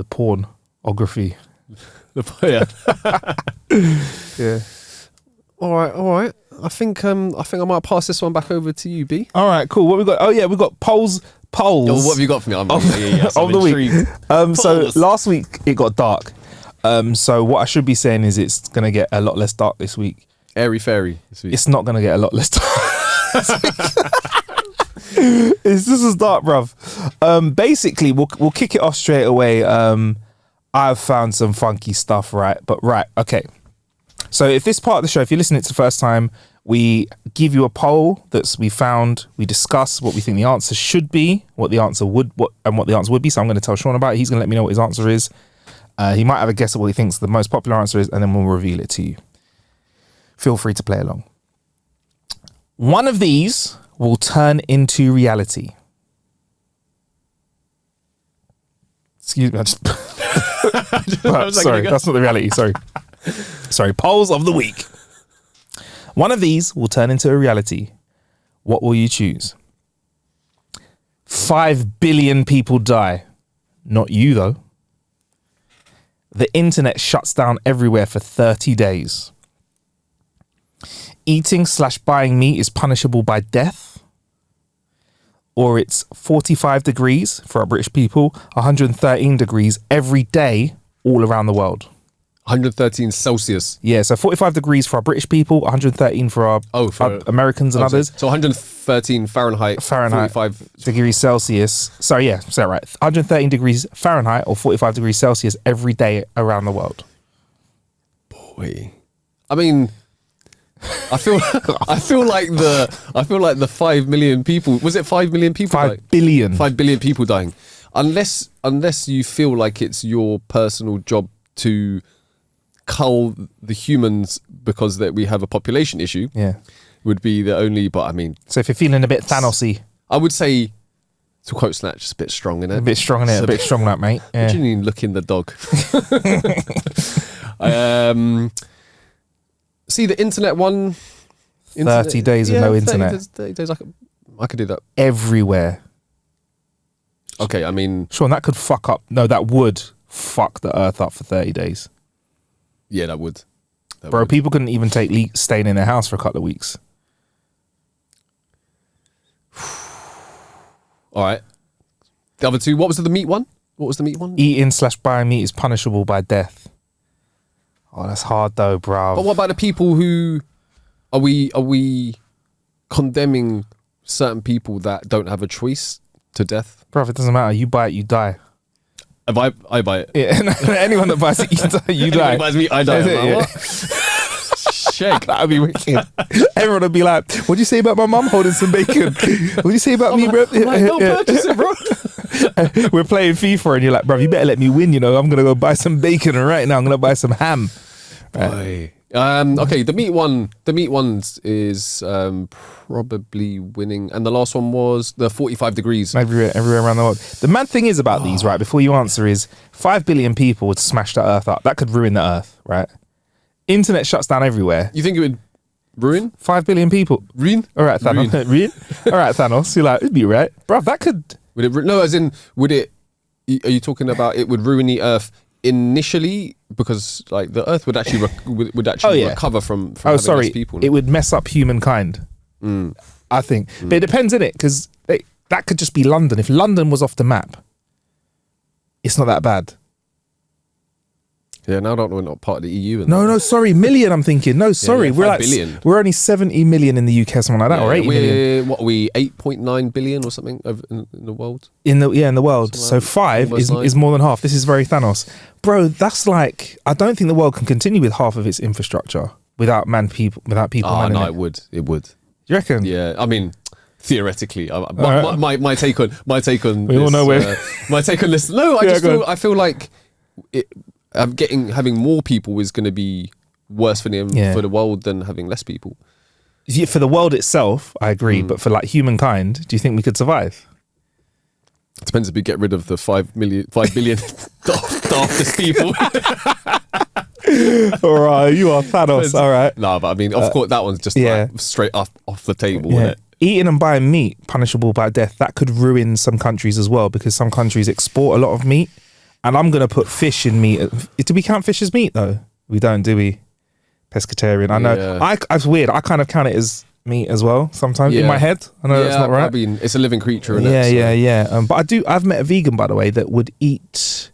pornography. Yeah. All right. I think I might pass this one back over to you, B. All right, cool. What we got? Oh yeah, we got polls. What have you got for me? I'm of the week. So last week it got dark. So what I should be saying is it's going to get a lot less dark this week. Airy fairy this week. It's not going to get a lot less dark. It's just as dark, bruv. Basically, we'll kick it off straight away. I've found some funky stuff, right? Okay. So if this part of the show, if you're listening to the first time, we give you a poll we found. We discuss what we think the answer should be, what the answer would be. So I'm going to tell Sean about it. He's going to let me know what his answer is. He might have a guess at what he thinks the most popular answer is, and then we'll reveal it to you. Feel free to play along. One of these will turn into reality. Excuse me. Sorry, that's not the reality. Sorry. Polls of the week. One of these will turn into a reality. What will you choose? 5 billion people die. Not you, though. The internet shuts down everywhere for 30 days. Eating/buying meat is punishable by death. Or it's 45 degrees for our British people, 113 degrees every day all around the world. 113 Celsius. Yeah, so 45 degrees for our British people, 113 for our Americans and others. So 113 Fahrenheit, 45 degrees Celsius. Sorry, yeah, say that right. 113 degrees Fahrenheit or 45 degrees Celsius every day around the world. Boy. I mean, I feel like the 5 million people, was it 5 million people? 5 billion. 5 billion people dying. Unless you feel like it's your personal job to cull the humans because that we have a population issue. Yeah. Would be the only, but I mean. So if you're feeling a bit Thanos-y. I would say, to quote Snatch, it's a bit strong, innit? A bit strong, innit? A bit strong, that, mate. Yeah. What do you mean, look in the dog? See the internet one. 30 days of no internet. 30 days. I could do that. Everywhere. Okay, I mean... Sean, that could fuck up... No, that would fuck the earth up for 30 days. Yeah, that would. Bro, people couldn't even take staying in their house for a couple of weeks. All right. The other two, what was the meat one? Eating/buying meat is punishable by death. Oh, that's hard though, bro. But what about the people who... Are we condemning certain people that don't have a choice to death? Bro, it doesn't matter. You buy it, you die. If I buy it. Yeah, anyone that buys it, you die. You die. Anyone buys me, I die. Yeah. What? Shag. That'd be wicked. Everyone would be like, what'd you say about my mum holding some bacon? What'd you say about me, bro? Don't purchase it, bro. We're playing FIFA and you're like, bro, you better let me win, you know. I'm going to go buy some bacon and right now I'm going to buy some ham. Right. Okay, the meat ones is probably winning, and the last one was the 45 degrees. Everywhere around the world. The mad thing is about these, right? Before you answer, is 5 billion people would smash the earth up. That could ruin the earth, right? Internet shuts down everywhere. You think it would ruin 5 billion people? Ruin? All right, Thanos. Ruin? All right, Thanos. You're like, it'd be right, bro. That could. Would it? No, as in, would it? Are you talking about it would ruin the earth initially, because like the earth would actually recover from having less people? It would mess up humankind. I think, but it depends, innit? Because that could just be London. If London was off the map, it's not that bad. Yeah, now I don't know, we're not part of the EU. No, sorry, million. I'm thinking. No, sorry, yeah, we're like billion. We're only 70 million in the UK, something like that, or 80 million. What are we? 8.9 billion or something in the world. In the world. So Something like 5 is more than half. This is very Thanos, bro. That's like, I don't think the world can continue with half of its infrastructure without people. Oh no, it would. You reckon? Yeah, I mean, theoretically, my take on we this, all know where my take on this. No, I feel like having more people is going to be worse for the world than having less people. Yeah, for the world itself, I agree. But for like humankind, do you think we could survive? It depends if we get rid of the 5 billion daftest people. All right, you are Thanos. All right. No, but I mean, of course, that one's just like straight off the table, isn't it? Eating and buying meat punishable by death. That could ruin some countries as well, because some countries export a lot of meat. And I'm going to put fish in meat. Do we count fish as meat though? We don't, do we? Pescatarian. I know. Yeah. It's weird. I kind of count it as meat as well sometimes in my head. I know that's not right. I mean, it's a living creature. Yeah. But I've met a vegan, by the way, that would eat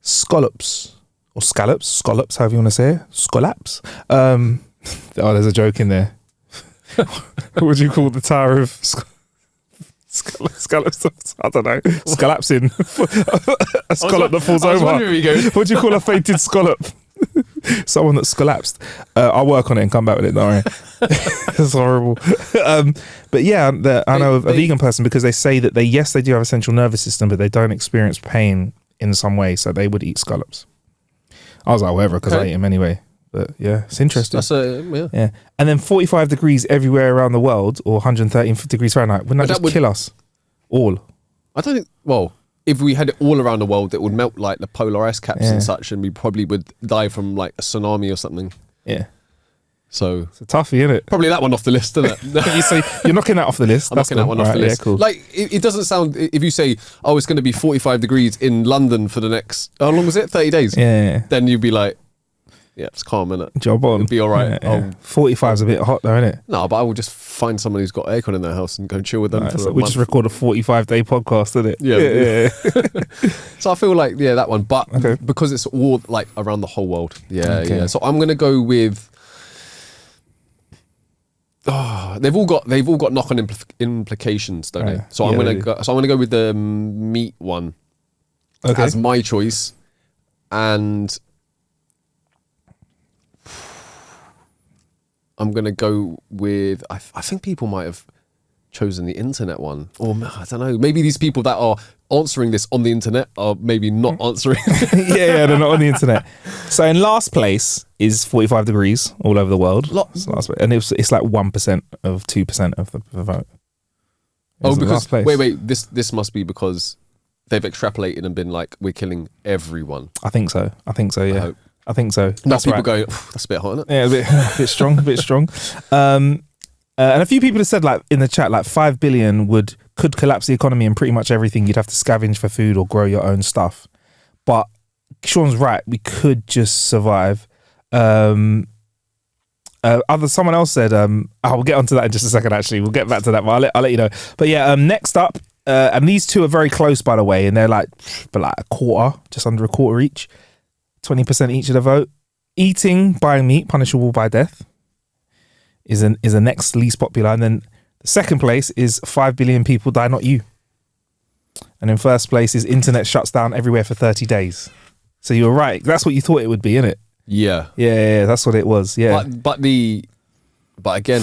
scallops, however you want to say it. Scallops. There's a joke in there. What would you call the Tower of Scallops? I don't know. Scallopsing. A scallop that falls over. What do you call a fainted scallop? Someone that scallopsed. I'll work on it and come back with it. Don't worry. It's horrible. But yeah, I know a vegan person, because they say that they do have a central nervous system, but they don't experience pain in some way, so they would eat scallops. I was like, whatever, because I eat them anyway. But yeah, it's interesting. Yeah. And then 45 degrees everywhere around the world, or 113 degrees Fahrenheit. Wouldn't that just kill us all? I don't think. Well, if we had it all around the world, it would melt like the polar ice caps and such, and we probably would die from like a tsunami or something. Yeah. So it's a toughie, isn't it? Probably that one off the list, isn't it? You're knocking that off the list. I'm knocking that one off the list. Yeah, cool. Like it doesn't sound. If you say, "Oh, it's going to be 45 degrees in London for the next," how long was it? 30 days. Yeah. Then you'd be like, yeah, it's calm, innit? Job on. It'd be all right. Yeah. 45 is a bit hot though, innit? No, but I will just find someone who's got aircon in their house and go and chill with them for a month. We just record a 45-day podcast, innit? Yeah. So I feel like, that one. But because it's all like around the whole world. Yeah. So I'm going to go with... they've all got knock-on implications, don't they? So I'm going to go with the meat one as my choice. And... I'm going to go with, I think people might have chosen the internet one. Or I don't know, maybe these people that are answering this on the internet are maybe not answering. yeah, they're not on the internet. So in last place is 45 degrees all over the world. And it's like 1% of 2% of the vote. Oh, the because last place. wait, this must be because they've extrapolated and been like, we're killing everyone. I think so. Yeah. hope. I think so. Now That's people right. going, that's a bit hot, isn't it? Yeah, a bit strong, a bit strong. And a few people have said, like in the chat, like 5 billion could collapse the economy and pretty much everything. You'd have to scavenge for food or grow your own stuff. But Sean's right. We could just survive. Someone else said, we'll get onto that in just a second. Actually, we'll get back to that. But I'll let you know. But yeah, next up, and these two are very close, by the way, and they're like a quarter, just under a quarter each. 20% each of the vote. Eating, buying meat, punishable by death is the next least popular. And then the second place is 5 billion people die, not you. And in first place is internet shuts down everywhere for 30 days. So you were right. That's what you thought it would be, innit? Yeah. Yeah, that's what it was. Yeah. But again,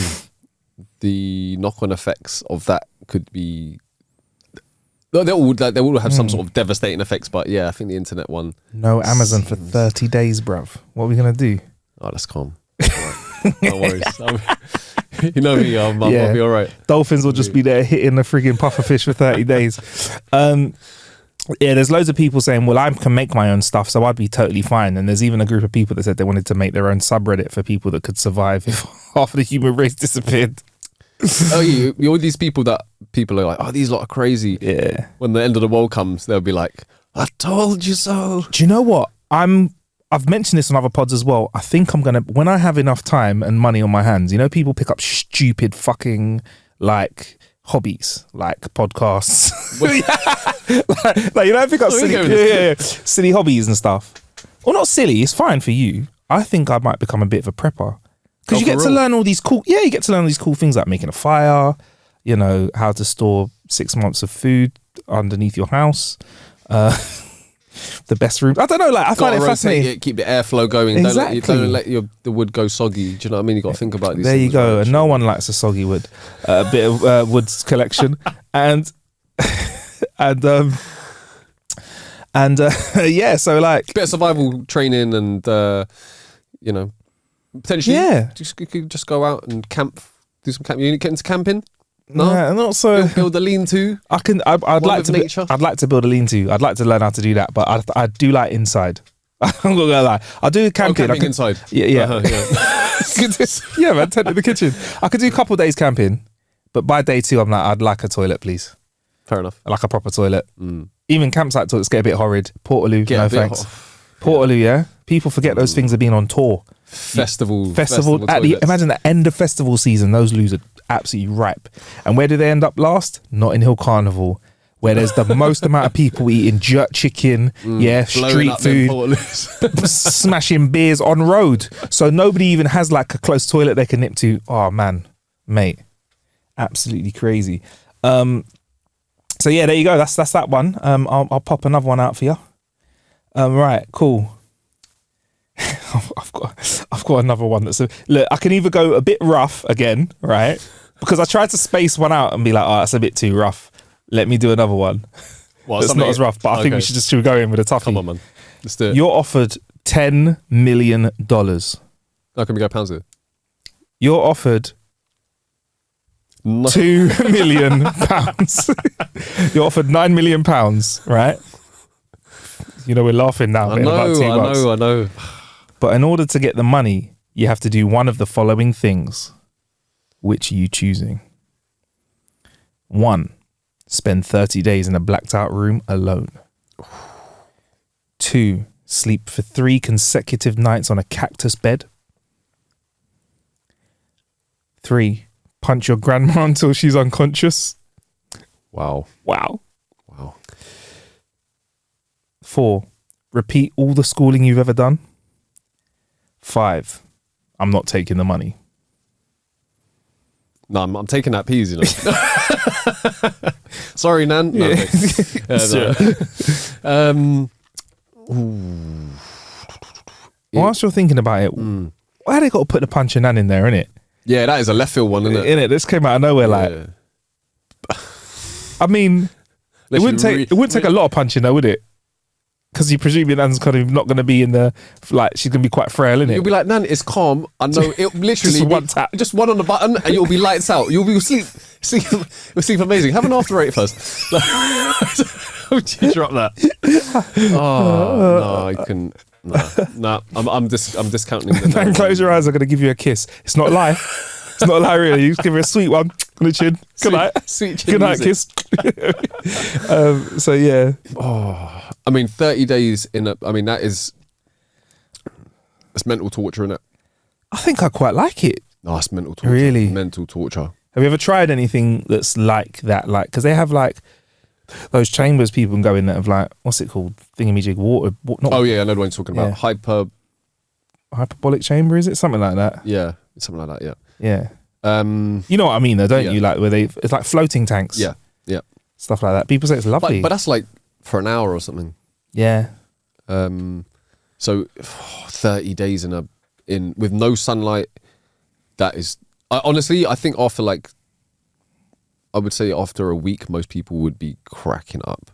the knock-on effects of that could be... They all have some sort of devastating effects, but yeah, I think the internet one. No Amazon for 30 days, bruv. What are we going to do? Oh, that's calm. No worries. You know me, I'll be all right. Dolphins will just be there hitting the frigging pufferfish for 30 days. Yeah, there's loads of people saying, well, I can make my own stuff, so I'd be totally fine. And there's even a group of people that said they wanted to make their own subreddit for people that could survive if half of the human race disappeared. Oh, you all these people are like, oh, these lot are crazy. Yeah. When the end of the world comes, they'll be like, I told you so. Do you know what? I've mentioned this on other pods as well. I think I'm going to, when I have enough time and money on my hands, you know, people pick up stupid fucking like hobbies, like podcasts. like you know, pick up silly hobbies and stuff. Well, not silly. It's fine for you. I think I might become a bit of a prepper. Because you get to learn all these cool things like making a fire, you know, how to store 6 months of food underneath your house, the best room. I don't know, like I find it fascinating. Keep the airflow going. Exactly. Don't let the wood go soggy. Do you know what I mean? You got to think about these. There things, you go. Right? And no one likes a soggy wood. A bit of wood's collection, and yeah. So like bit of survival training and you know. Potentially, you could just go out and camp, do some camp. You get into camping? No, not so. Build a lean-to. I'd like to build a lean-to. I'd like to learn how to do that, but I do like inside. I'm not gonna lie. I do camping. Camping inside. Yeah. Yeah, man. Tent in the kitchen. I could do a couple of days camping, but by day 2, I'm like, I'd like a toilet, please. Fair enough. Like a proper toilet. Even campsite toilets get a bit horrid. Portaloo, no thanks. Portaloo, yeah. People forget those things are being on tour. Festival imagine the end of festival season, those loos are absolutely ripe. And where do they end up last? Notting Hill Carnival, where there's the most amount of people eating jerk chicken, street food, smashing beers on road. So nobody even has like a close toilet they can nip to. Oh man, mate, absolutely crazy. So yeah, there you go. That's that one. I'll pop another one out for you. Right, cool. I've got another one that's look. I can either go a bit rough again, right? Because I tried to space one out and be like, oh, that's a bit too rough. Let me do another one. Well, it's not as rough, but I think we should go in with a toughie. Come on, man. Let's do it. You're offered $10 million. How can we go pounds here? You're offered £2 million. You're offered £9 million, right? You know, we're laughing now. I know. But in order to get the money, you have to do one of the following things. Which are you choosing? 1, spend 30 days in a blacked out room alone. 2, sleep for 3 consecutive nights on a cactus bed. 3, punch your grandma until she's unconscious. Wow. 4, repeat all the schooling you've ever done. 5, I'm not taking the money. No, I'm taking that peas, you know. Sorry, Nan. No, Whilst you're thinking about it, why they got to put the punch and Nan in there, innit? Yeah, that is a left field one, isn't it? This came out of nowhere, like. I mean, it wouldn't take a lot of punching, though, would it? Because you presume your Nan's kind of not going to be in the, like, she's going to be quite frail, innit? You'll be like, Nan, it's calm. I know, it literally just one tap. Just one on the button and you'll be lights out. You'll be sleep Sleep amazing. Have an after 8 first. Would you drop that? Oh no, I couldn't. No. I'm discounting the Man, close your eyes. I'm gonna give you a kiss. It's not a lie. It's not a lie, really. You just give her a sweet one on the chin. Good night. Sweet chin Good night, music. kiss. So yeah. Oh, I mean, 30 days in a. I mean, it's mental torture, isn't it? I think I quite like it. No, it's mental torture. Really? Mental torture. Have you ever tried anything that's like that? Like, because they have like those chambers people can go in that have like, what's it called? Thingamajig water. Not, Oh yeah, I know the one you're talking about. Yeah. Hyperbolic chamber, is it? Something like that. Yeah, something like that. Yeah. Yeah. You know what I mean, though, don't you? Like where it's like floating tanks. Yeah. Yeah. Stuff like that. People say it's lovely. But that's like for an hour or something. Yeah. So 30 days with no sunlight. That is honestly, I think after I would say after a week, most people would be cracking up.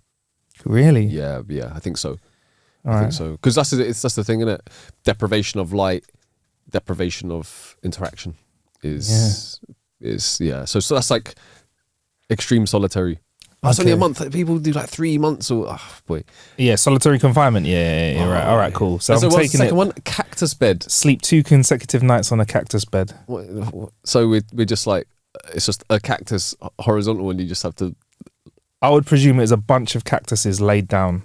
Really? Yeah, I think so. All I think right. so because that's the thing, isn't it? Deprivation of light, deprivation of interaction is So that's like extreme solitary. It's only a month. People do like 3 months or boy. Yeah, solitary confinement. Yeah, right. All right, cool. So I'm what's taking the second one? Cactus bed. Sleep 2 consecutive nights on a cactus bed. So we're just like, it's just a cactus horizontal and you just have to. I would presume it's a bunch of cactuses laid down.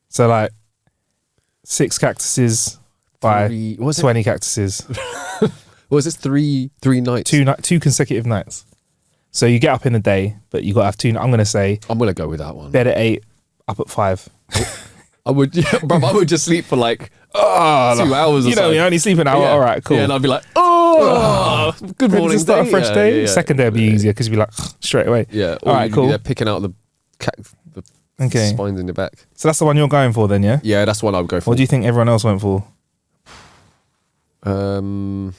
So like 6 cactuses by 20 cactuses. Was this three nights? 2 consecutive nights. So you get up in the day, but you got to have 2. I'm going to say. I'm going to go with that one. Bed at 8, up at 5. I would, I would just sleep for like 2 hours or you know, so. You only sleep an hour. Yeah. All right, cool. Yeah, and I'd be like, good Ready morning. to start a fresh day. Yeah. Second day would be easier because you'd be like, straight away. Yeah. All right, cool. They're picking out the spines in your back. So that's the one you're going for then, yeah? Yeah, that's what I would go for. What do you think everyone else went for? I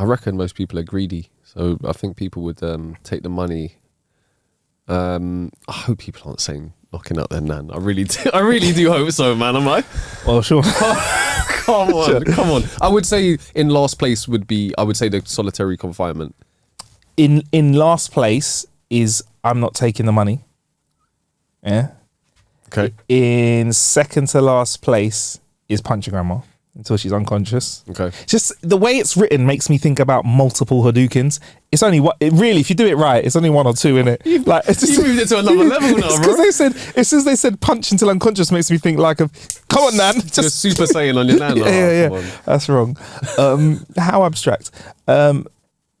reckon most people are greedy. So I think people would take the money. I hope people aren't saying knocking out their nan. I really do hope so, man. Am I? Well, sure. Come on. I would say in last place would be, I would say the solitary confinement. In last place is I'm not taking the money. Yeah. Okay. In second to last place is punch your grandma until she's unconscious. Okay. Just the way it's written makes me think about multiple Hadoukens. It's only what really, if you do it right, it's only 1 or 2 in it. Like it's just, you moved it to another level now, bro. Because as soon as they said punch until unconscious makes me think like of come on, Nan. Just Super Saiyan on your nan. Yeah. That's wrong. How abstract.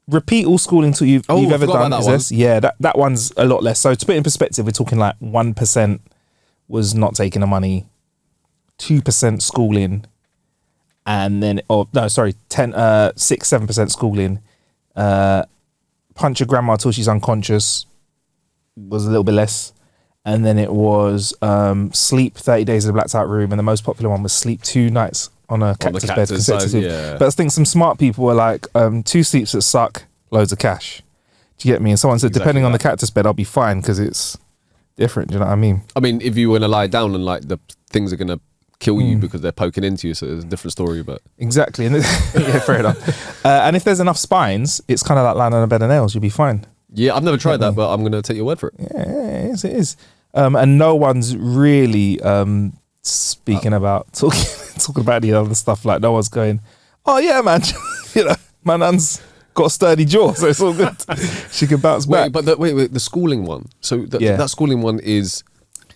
Repeat all schooling till you've ever done. Is this? Yeah, that one's a lot less. So to put it in perspective, we're talking like 1% was not taking the money, 2% schooling, and then 6-7% schooling. Punch your grandma till she's unconscious was a little bit less, and then it was sleep 30 days in a blacked out room, and the most popular one was sleep 2 nights on a cactus bed consecutive. Yeah. But I think some smart people were like 2 sleeps that suck, loads of cash. Do you get me? And someone said depending on the cactus bed I'll be fine because it's different. Do you know what I mean? I mean, if you want to lie down and like the things are gonna kill you because they're poking into you, so it's a different story. But exactly, and yeah, fair enough. And if there's enough spines, it's kind of like lying on a bed of nails. You'll be fine. Yeah, I've never tried that, but I'm gonna take your word for it. Yeah, it is. And no one's really speaking about talking about the other stuff. Like no one's going, oh yeah, man, you know, my nan's got a sturdy jaw, so it's all good. She can bounce back. But the schooling one. So that schooling one is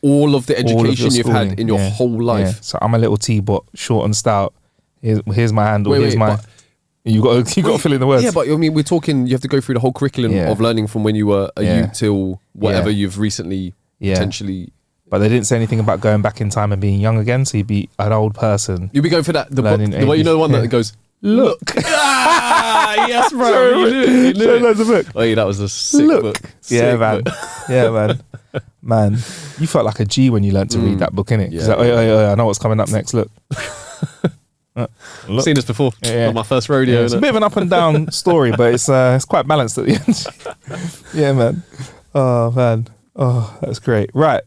all of the education you've had in your whole life. Yeah. So I'm a little T-bot, short and stout. Here's my handle. Here's my. You got to fill in the words. Yeah, but I mean, we're talking. You have to go through the whole curriculum of learning from when you were a youth till whatever you've recently potentially. But they didn't say anything about going back in time and being young again. So you'd be an old person. You'd be going for that. The way you know the one that goes. Look. Yes, bro. Sorry, you knew it. That's a book. Oh, yeah, that was a sick book. Yeah, man. Yeah, man. Man, you felt like a G when you learnt to read that book, innit? Yeah. Like, oh, I know what's coming up next. Look. I've seen this before on my first rodeo. It's a bit of an up and down story, but it's quite balanced at the end. Yeah, man. Oh, man. Oh, that's great. Right.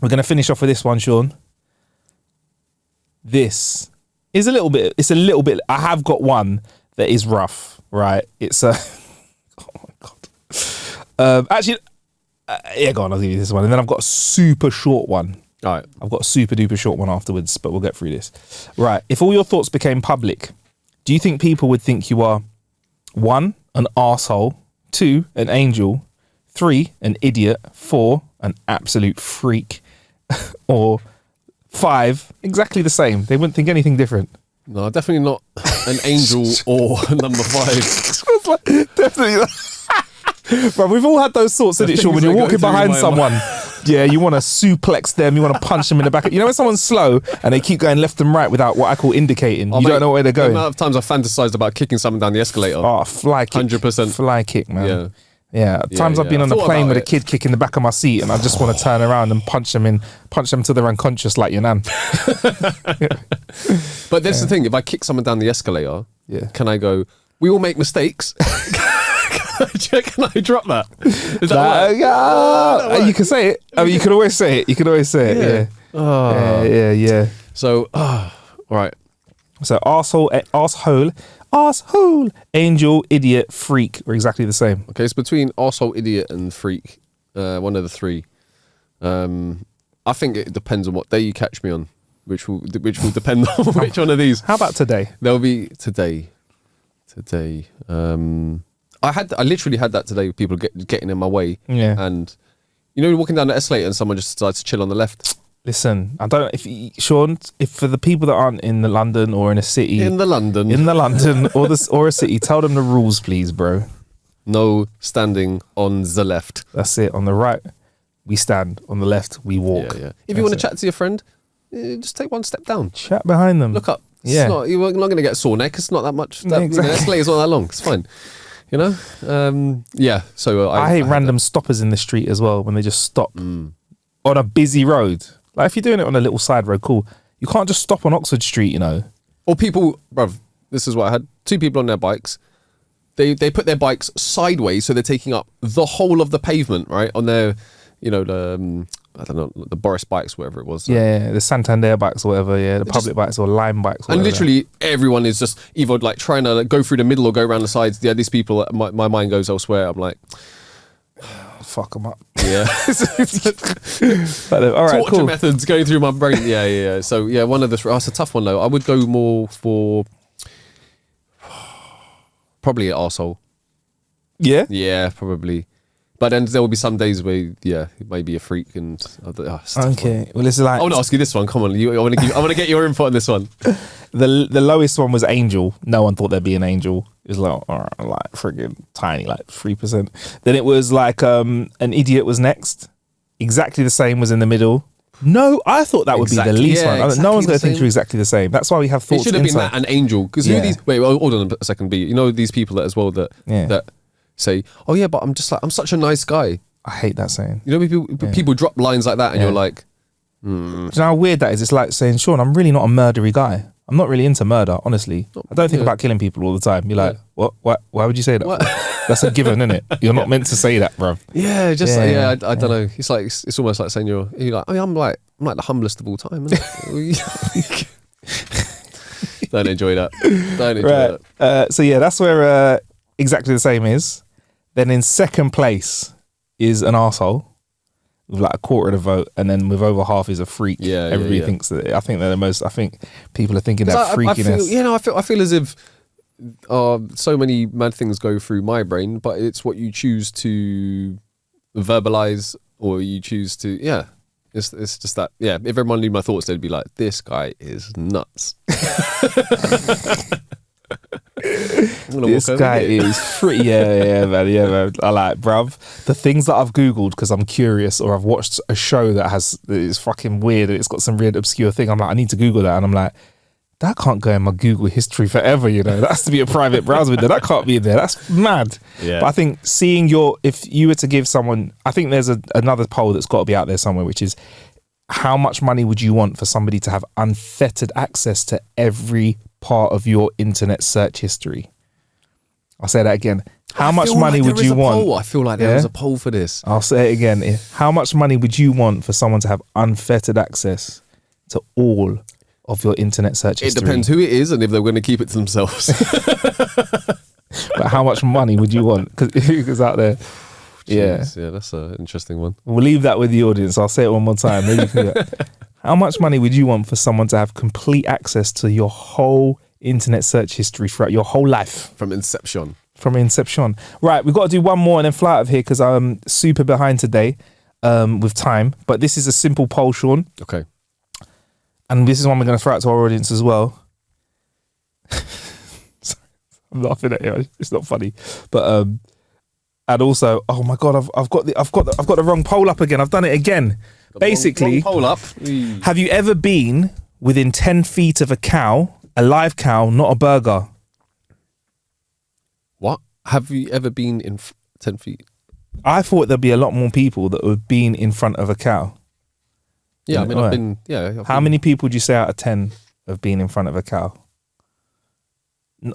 We're going to finish off with this one, Sean. This is a little bit, I have got one that is rough, right? It's a... Oh, my God. Actually, yeah, go on, I'll give you this one. And then I've got a super short one. All right. I've got a super duper short one afterwards, but we'll get through this. Right. If all your thoughts became public, do you think people would think you are 1, an arsehole, 2, an angel, 3, an idiot, 4, an absolute freak, or 5, exactly the same? They wouldn't think anything different. No, definitely not an angel or number 5. Definitely. Bro, we've all had those thoughts, isn't it, Sean? When you're walking behind someone, yeah, you want to suplex them, you want to punch them in the back. You know when someone's slow and they keep going left and right without what I call indicating? You don't know where they're going. The amount of times I've fantasized about kicking someone down the escalator. Oh, fly kick. 100%. Fly kick, man. Yeah. Times I've been on a plane with a kid kicking the back of my seat and I just want to turn around and punch them till they're unconscious like your nan. But that's the thing, if I kick someone down the escalator, can I go, we all make mistakes? Can I drop that? Is that you can say it. I mean, you can always say it. Yeah. Yeah. So, all right. So, arsehole, angel, idiot, freak are exactly the same. Okay, it's between arsehole, idiot, and freak. One of the 3. I think it depends on what day you catch me on, which will depend on which one of these. How about today? There'll be today. I literally had that today with people getting in my way. Yeah. And you know, you're walking down the escalator and someone just decides to chill on the left. Listen, I don't. Sean, if for the people that aren't in the London or in a city, in the London or a city, tell them the rules, please, bro. No standing on the left. That's it. On the right, we stand. On the left, we walk. Yeah. If you want to chat to your friend, just take one step down. Chat behind them. Look up. Yeah. You're not going to get a sore neck. It's not that much. Exactly. The escalator's not that long. It's fine. You know? So I hate random stoppers in the street as well when they just stop on a busy road. Like if you're doing it on a little side road, cool. You can't just stop on Oxford Street, you know. Or people, bruv, this is what I had. 2 people on their bikes. They put their bikes sideways, so they're taking up the whole of the pavement, right? On their, you know, the I don't know, the Boris bikes, whatever it was. Yeah, the Santander bikes or whatever, the public bikes or Lime bikes. And literally everyone is just either like trying to go through the middle or go around the sides. Yeah, these people, my mind goes elsewhere. I'm like, fuck them up. Yeah. All right, torture methods going through my brain. Yeah. So yeah, one of the, it's a tough one though. I would go more for probably an arsehole. Yeah? Yeah, probably. But then there will be some days where, it may be a freak and... okay, well, it's like... I want to ask you this one. Come on, I want to get your input on this one. The lowest one was angel. No one thought there'd be an angel. It was like friggin' tiny, like 3%. Then it was like an idiot was next. Exactly the same was in the middle. No, I thought that would be the least one. Exactly, no one's going to think you're exactly the same. That's why we have thoughts. It should have been that an angel. Because you know these... Wait, hold on a second, B. You know these people that as well that say, oh yeah, but I'm such a nice guy. I hate that saying. You know, people drop lines like that and you're like... Do you know how weird that is? It's like saying, Sean, I'm really not a murdery guy. I'm not really into murder, honestly. I don't think about killing people all the time. You're like, what? Why would you say that? That's a given, isn't it? You're not meant to say that, bro. Yeah, I don't know. It's like it's almost like saying you're like, oh, I'm like the humblest of all time. Don't enjoy that. Don't enjoy that. So yeah, that's where exactly the same is. Then in second place is an arsehole with like a quarter of the vote, and then with over half is a freak. Yeah, everybody thinks that. I think they're the most. I think people are thinking that freakiness. I feel as if so many mad things go through my brain, but it's what you choose to verbalize or you choose to. Yeah, it's just that. Yeah, if everyone knew my thoughts, they'd be like, "This guy is nuts." This guy is free. Yeah, man. I like, bruv, the things that I've Googled because I'm curious, or I've watched a show that is fucking weird. It's got some weird obscure thing. I'm like, I need to Google that, and I'm like, that can't go in my Google history forever. You know, that has to be a private browser window. That can't be in there. That's mad. Yeah. But I think if you were to give someone, I think there's another poll that's got to be out there somewhere, which is, how much money would you want for somebody to have unfettered access to every part of your internet search history? I'll say that again. How much money would you want? I feel like there was a poll for this. I'll say it again. How much money would you want for someone to have unfettered access to all of your internet search It history? depends who it is and if they're going to keep it to themselves. But how much money would you want? Because out there. Jeez, yeah, that's an interesting one. We'll leave that with the audience. I'll say it one more time. Maybe you can do that. How much money would you want for someone to have complete access to your whole internet search history throughout your whole life? From inception. Right, we've got to do one more and then fly out of here because I'm super behind today with time. But this is a simple poll, Sean. Okay. And this is one we're going to throw out to our audience as well. I'm laughing at you. It's not funny. But and also, oh my God, I've got the wrong poll up again. I've done it again. Basically, wrong poll up. Have you ever been within 10 feet of a live cow, not a burger? What? Have you ever been in 10 feet? I thought there'd be a lot more people that have been in front of a cow. Yeah, I mean, I've been. How many people would you say out of 10 have been in front of a cow?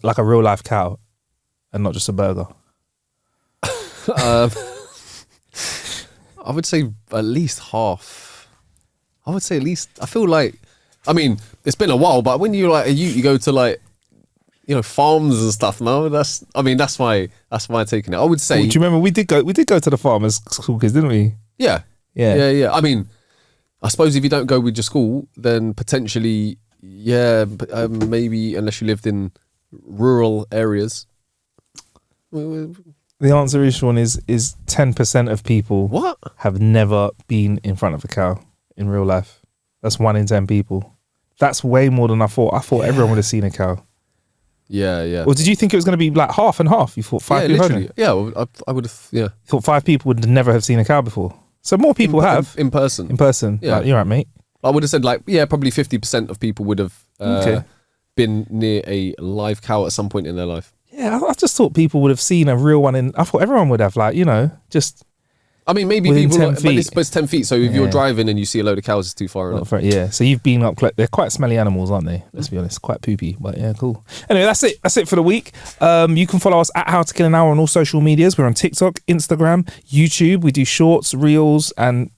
Like a real life cow and not just a burger? I would say at least half. I feel like, I mean, it's been a while, but when you you go to like, you know, farms and stuff. No, that's my taking it. I would say. Do you remember we did go to the farm as school kids, didn't we? Yeah. I mean, I suppose if you don't go with your school, then potentially, yeah, maybe unless you lived in rural areas. The answer is, Sean, is 10% of people have never been in front of a cow in real life. That's 1 in 10 people. That's way more than I thought. I thought everyone would have seen a cow. Yeah. Or did you think it was going to be like half and half? You thought 5 people? Literally. Yeah, I would have. Yeah. You thought 5 people would never have seen a cow before. So more people have in person. Yeah, like, you're right, mate. I would have said probably 50% of people would have been near a live cow at some point in their life. Yeah, I just thought people would have seen a real one. I thought everyone would have, like, you know, just. I mean, maybe people, 10 feet. But it's 10 feet. So if you're driving and you see a load of cows, it's too far enough. Yeah. So you've been up close. They're quite smelly animals, aren't they? Let's be honest, quite poopy. But yeah, cool. Anyway, that's it. That's it for the week. You can follow us at How to Kill an Hour on all social medias. We're on TikTok, Instagram, YouTube. We do shorts, reels, and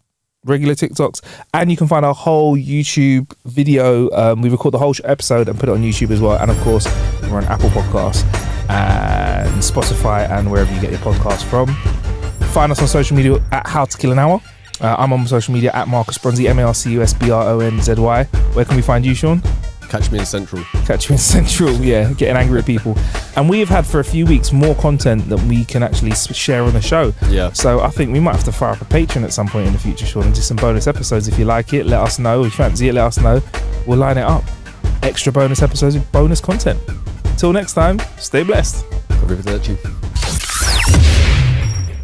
regular TikToks. And you can find our whole YouTube video. We record the whole episode and put it on YouTube as well. And of course, we're on Apple Podcasts and Spotify and wherever you get your podcasts from. Find us on social media at How to Kill an Hour. I'm on social media at Marcus Bronzy, MarcusBronzy. Where can we find you, Sean? Catch me in Central. Yeah, getting angry at people. And we have had for a few weeks more content that we can actually share on the show. Yeah. So I think we might have to fire up a Patreon at some point in the future, Sean, and do some bonus episodes. If you like it, let us know. If you fancy it, let us know. We'll line it up. Extra bonus episodes with bonus content. Until next time, stay blessed. Arrivederci.